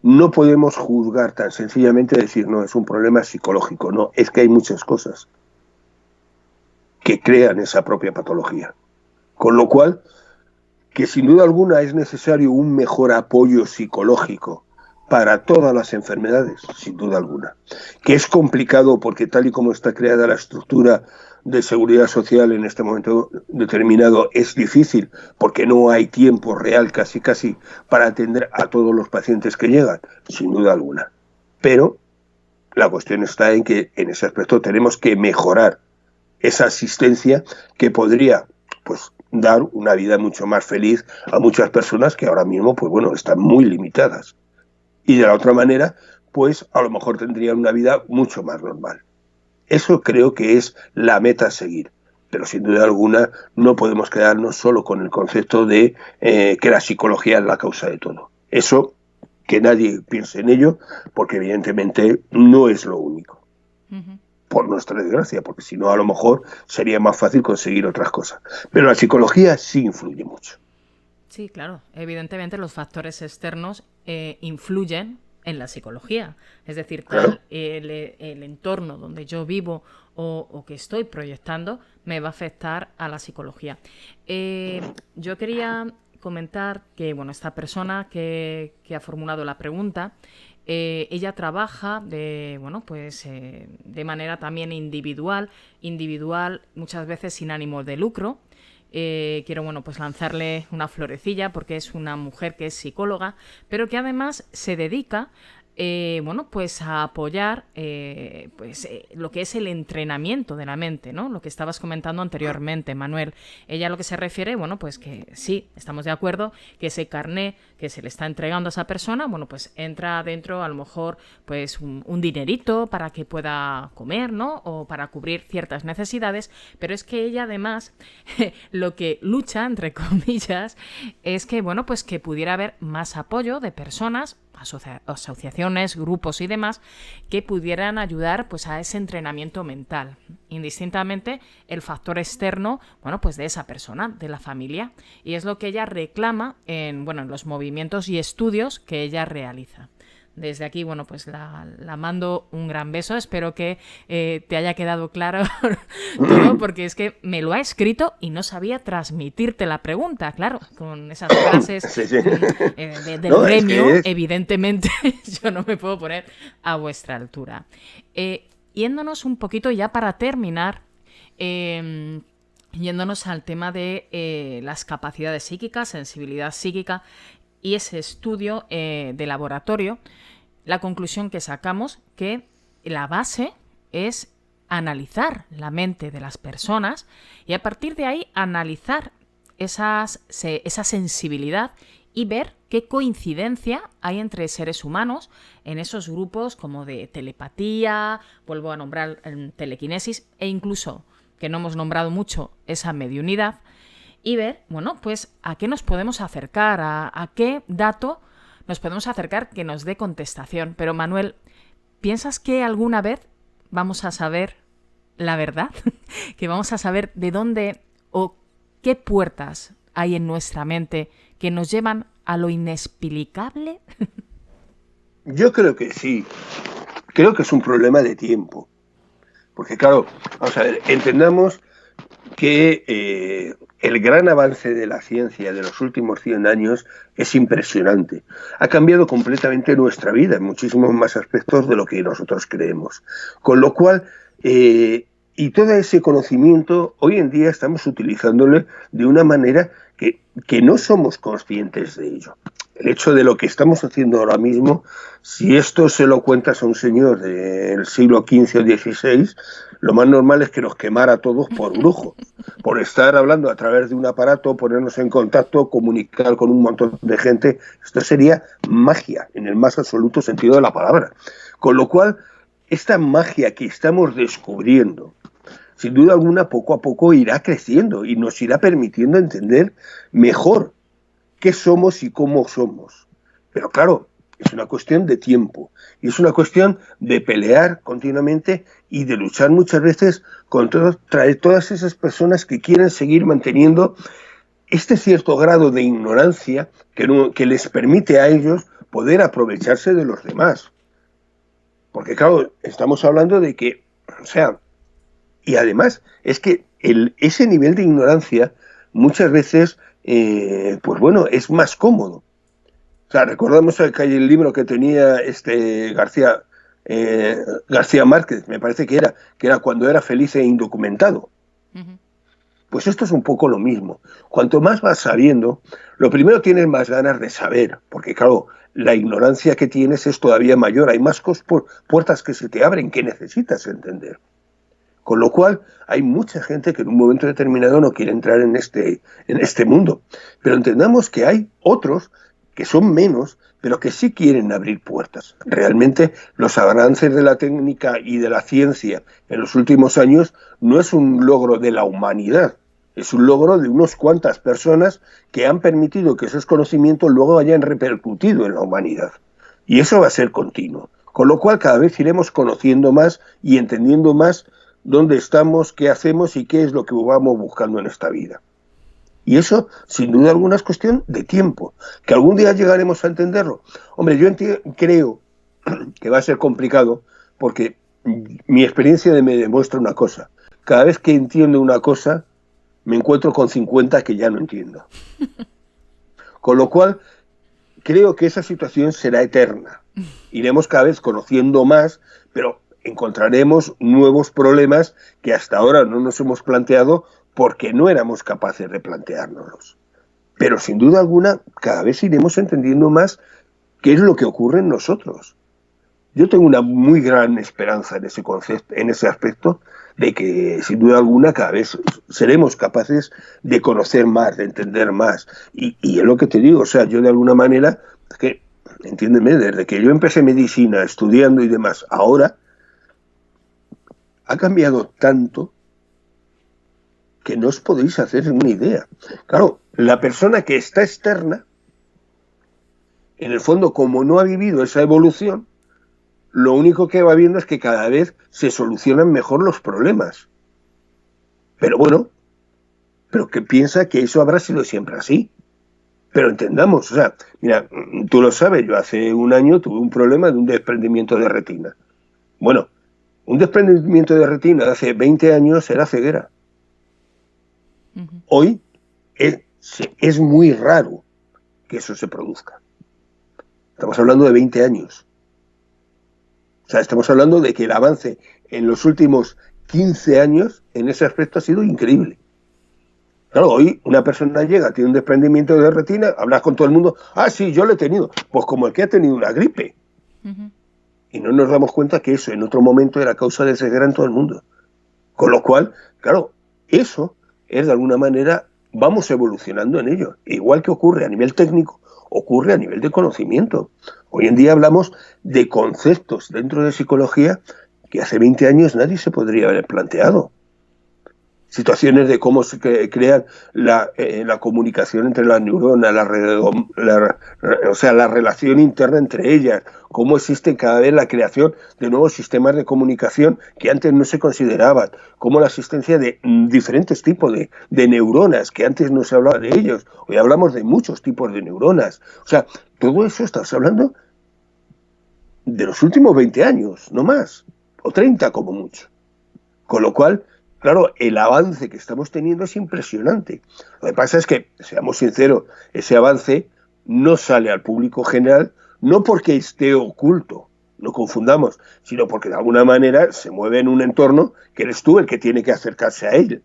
no podemos juzgar tan sencillamente decir, no, es un problema psicológico. No, es que hay muchas cosas que crean esa propia patología. Con lo cual, que sin duda alguna es necesario un mejor apoyo psicológico para todas las enfermedades, sin duda alguna. Que es complicado porque tal y como está creada la estructura de seguridad social en este momento determinado, es difícil porque no hay tiempo real casi para atender a todos los pacientes que llegan, sin duda alguna. Pero la cuestión está en que en ese aspecto tenemos que mejorar esa asistencia que podría, pues, dar una vida mucho más feliz a muchas personas que ahora mismo, pues bueno, están muy limitadas. Y de la otra manera, pues a lo mejor tendrían una vida mucho más normal. Eso creo que es la meta a seguir. Pero sin duda alguna no podemos quedarnos solo con el concepto de que la psicología es la causa de todo. Eso, que nadie piense en ello, porque evidentemente no es lo único. Ujú. Por nuestra desgracia, porque si no a lo mejor sería más fácil conseguir otras cosas. Pero la psicología sí influye mucho. Sí, claro. Evidentemente los factores externos influyen en la psicología. Es decir, Claro. el entorno donde yo vivo o que estoy proyectando me va a afectar a la psicología. Yo quería comentar que, bueno, esta persona que ha formulado la pregunta, ella trabaja de manera también individual muchas veces sin ánimo de lucro. Quiero lanzarle una florecilla porque es una mujer que es psicóloga, pero que además se dedica bueno, pues a apoyar lo que es el entrenamiento de la mente, ¿no? Lo que estabas comentando anteriormente, Manuel. Ella a lo que se refiere, bueno, pues que sí, estamos de acuerdo que ese carné que se le está entregando a esa persona, bueno, pues entra dentro a lo mejor pues un dinerito para que pueda comer, ¿no? O para cubrir ciertas necesidades, pero es que ella además lo que lucha, entre comillas, es que, bueno, pues que pudiera haber más apoyo de personas, asociaciones, grupos y demás que pudieran ayudar pues a ese entrenamiento mental, indistintamente el factor externo, bueno, pues de esa persona, de la familia, y es lo que ella reclama en los movimientos y estudios que ella realiza. Desde aquí, bueno, pues la mando un gran beso. Espero que te haya quedado claro todo, porque es que me lo ha escrito y no sabía transmitirte la pregunta, claro, con esas frases Sí. del gremio, evidentemente yo no me puedo poner a vuestra altura. Yéndonos un poquito ya para terminar, yéndonos al tema de las capacidades psíquicas, sensibilidad psíquica y ese estudio de laboratorio, la conclusión que sacamos que la base es analizar la mente de las personas y a partir de ahí analizar esa sensibilidad y ver qué coincidencia hay entre seres humanos en esos grupos como de telepatía, vuelvo a nombrar telequinesis e incluso, que no hemos nombrado mucho, esa mediunidad, y ver, bueno, pues a qué nos podemos acercar, a qué dato nos podemos acercar que nos dé contestación. Pero Manuel, ¿piensas que alguna vez vamos a saber la verdad? ¿Que vamos a saber de dónde o qué puertas hay en nuestra mente que nos llevan a lo inexplicable? Yo creo que sí. Creo que es un problema de tiempo. Porque claro, vamos a ver, entendamos que el gran avance de la ciencia de los últimos 100 años es impresionante. Ha cambiado completamente nuestra vida en muchísimos más aspectos de lo que nosotros creemos. Con lo cual, y todo ese conocimiento, hoy en día estamos utilizándolo de una manera que no somos conscientes de ello. El hecho de lo que estamos haciendo ahora mismo, si esto se lo cuentas a un señor del siglo XV o XVI, lo más normal es que nos quemara a todos por brujo, por estar hablando a través de un aparato, ponernos en contacto, comunicar con un montón de gente. Esto sería magia, en el más absoluto sentido de la palabra. Con lo cual, esta magia que estamos descubriendo, sin duda alguna, poco a poco irá creciendo y nos irá permitiendo entender mejor qué somos y cómo somos. Pero claro, es una cuestión de tiempo y es una cuestión de pelear continuamente y de luchar muchas veces contra todas esas personas que quieren seguir manteniendo este cierto grado de ignorancia que les permite a ellos poder aprovecharse de los demás. Porque claro, estamos hablando de que, o sea, y además es que ese nivel de ignorancia muchas veces pues bueno, es más cómodo. O sea, recordamos que hay el libro que tenía García Márquez, me parece que era Cuando era feliz e indocumentado. Uh-huh. Pues esto es un poco lo mismo. Cuanto más vas sabiendo, lo primero tienes más ganas de saber, porque claro, la ignorancia que tienes es todavía mayor, hay más puertas que se te abren que necesitas entender. Con lo cual, hay mucha gente que en un momento determinado no quiere entrar en este mundo. Pero entendamos que hay otros que son menos, pero que sí quieren abrir puertas. Realmente, los avances de la técnica y de la ciencia en los últimos años no es un logro de la humanidad, es un logro de unas cuantas personas que han permitido que esos conocimientos luego hayan repercutido en la humanidad. Y eso va a ser continuo. Con lo cual, cada vez iremos conociendo más y entendiendo más dónde estamos, qué hacemos y qué es lo que vamos buscando en esta vida. Y eso, sin duda alguna, es cuestión de tiempo. ¿Que algún día llegaremos a entenderlo? Hombre, yo creo que va a ser complicado porque mi experiencia me demuestra una cosa. Cada vez que entiendo una cosa, me encuentro con 50 que ya no entiendo. Con lo cual, creo que esa situación será eterna. Iremos cada vez conociendo más, pero encontraremos nuevos problemas que hasta ahora no nos hemos planteado porque no éramos capaces de planteárnoslos. Pero sin duda alguna, cada vez iremos entendiendo más qué es lo que ocurre en nosotros. yo tengo una muy gran esperanza en ese concepto, en ese aspecto, de que sin duda alguna cada vez seremos capaces de conocer más, de entender más. Y es lo que te digo, o sea, yo de alguna manera, que, entiéndeme, desde que yo empecé medicina, estudiando y demás, ahora ha cambiado tanto que no os podéis hacer una idea. Claro, la persona que está externa, en el fondo, como no ha vivido esa evolución, lo único que va viendo es que cada vez se solucionan mejor los problemas. Pero bueno, pero que piensa que eso habrá sido siempre así. Pero entendamos, o sea, mira, tú lo sabes, yo hace un año tuve un problema de un desprendimiento de retina. Bueno, un desprendimiento de retina de hace 20 años era ceguera. Hoy es muy raro que eso se produzca. Estamos hablando de 20 años. O sea, estamos hablando de que el avance en los últimos 15 años en ese aspecto ha sido increíble. Claro, hoy una persona llega, tiene un desprendimiento de retina, hablas con todo el mundo, sí, yo lo he tenido. Pues como el que ha tenido una gripe. Y no nos damos cuenta que eso en otro momento era causa de ceguera en todo el mundo. Con lo cual, claro, eso es de alguna manera, vamos evolucionando en ello. Igual que ocurre a nivel técnico, ocurre a nivel de conocimiento. Hoy en día hablamos de conceptos dentro de psicología que hace 20 años nadie se podría haber planteado. Situaciones de cómo se crea la comunicación entre las neuronas, o sea, la relación interna entre ellas, cómo existe cada vez la creación de nuevos sistemas de comunicación que antes no se consideraban, cómo la existencia de diferentes tipos de neuronas, que antes no se hablaba de ellos, hoy hablamos de muchos tipos de neuronas. O sea, todo eso estás hablando de los últimos 20 años, no más, o 30 como mucho. Con lo cual, claro, el avance que estamos teniendo es impresionante. Lo que pasa es que, seamos sinceros, ese avance no sale al público general, no porque esté oculto, no confundamos, sino porque de alguna manera se mueve en un entorno que eres tú el que tiene que acercarse a él.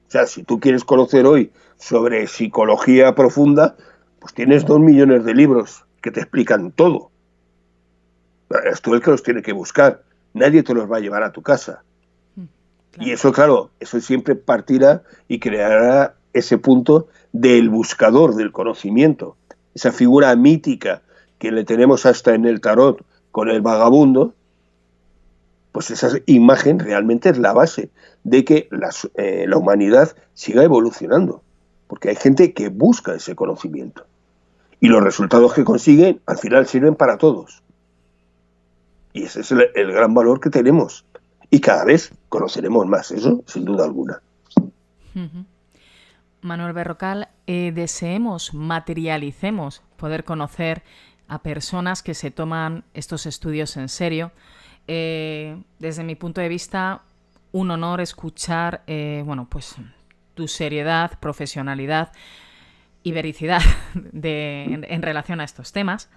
O sea, si tú quieres conocer hoy sobre psicología profunda, pues tienes 2 millones de libros que te explican todo. Eres tú el que los tiene que buscar. Nadie te los va a llevar a tu casa. Claro. Y eso, claro, eso siempre partirá y creará ese punto del buscador del conocimiento. Esa figura mítica que le tenemos hasta en el tarot con el vagabundo, pues esa imagen realmente es la base de que la humanidad siga evolucionando. Porque hay gente que busca ese conocimiento. Y los resultados que consiguen, al final, sirven para todos. Y ese es el gran valor que tenemos. Y cada vez conoceremos más, eso sin duda alguna. Manuel Berrocal, deseemos, materialicemos poder conocer a personas que se toman estos estudios en serio. Desde mi punto de vista, un honor escuchar pues, tu seriedad, profesionalidad y vericidad en relación a estos temas.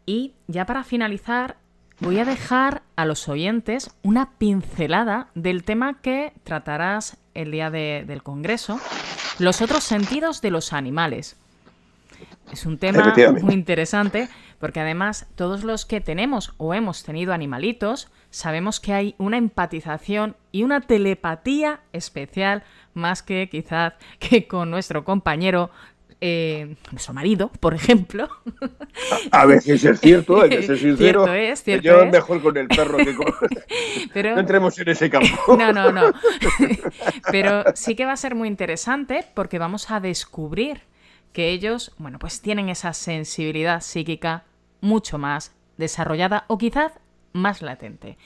Y ya para finalizar, voy a dejar a los oyentes una pincelada del tema que tratarás el día del Congreso, los otros sentidos de los animales. Es un tema muy interesante porque además todos los que tenemos o hemos tenido animalitos sabemos que hay una empatización y una telepatía especial más que quizás que con nuestro compañero, nuestro marido, por ejemplo. A veces es cierto, hay que ser sincero. Cierto yo es. Mejor con el perro que con... Pero... No entremos en ese campo. No. Pero sí que va a ser muy interesante porque vamos a descubrir que ellos, pues tienen esa sensibilidad psíquica mucho más desarrollada o quizás más latente.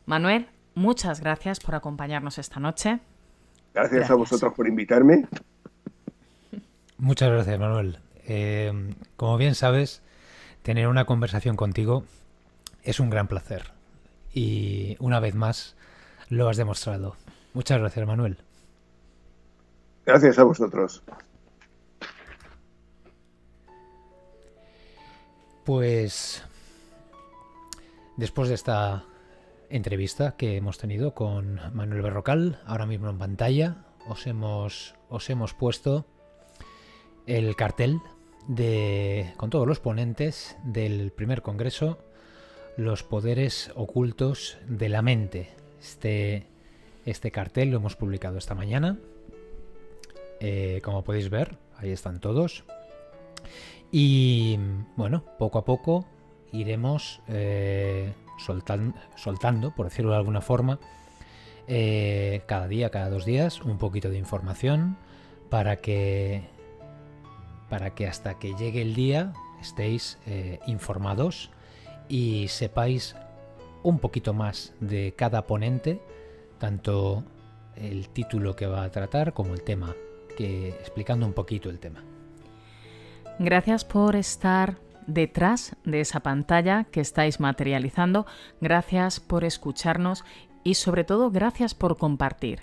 Manuel, muchas gracias por acompañarnos esta noche. Gracias a vosotros por invitarme. Muchas gracias, Manuel. Como bien sabes, tener una conversación contigo es un gran placer. Y una vez más lo has demostrado. Muchas gracias, Manuel. Gracias a vosotros. Pues después de esta entrevista que hemos tenido con Manuel Berrocal, ahora mismo en pantalla os hemos puesto el cartel con todos los ponentes del primer congreso los poderes ocultos de la mente. Este cartel lo hemos publicado esta mañana. Como podéis ver, ahí están todos. Y bueno, poco a poco iremos soltando, por decirlo de alguna forma, cada día, cada 2 días, un poquito de información para que hasta que llegue el día estéis informados y sepáis un poquito más de cada ponente, tanto el título que va a tratar como el tema, explicando un poquito el tema. Gracias por estar detrás de esa pantalla que estáis materializando, gracias por escucharnos y sobre todo gracias por compartir.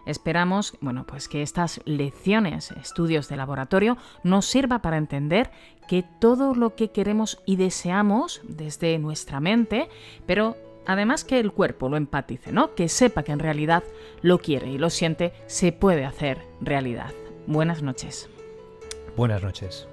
Esperamos, pues que estas lecciones, estudios de laboratorio, nos sirva para entender que todo lo que queremos y deseamos desde nuestra mente, pero además que el cuerpo lo empatice, ¿no? Que sepa que en realidad lo quiere y lo siente, se puede hacer realidad. Buenas noches. Buenas noches.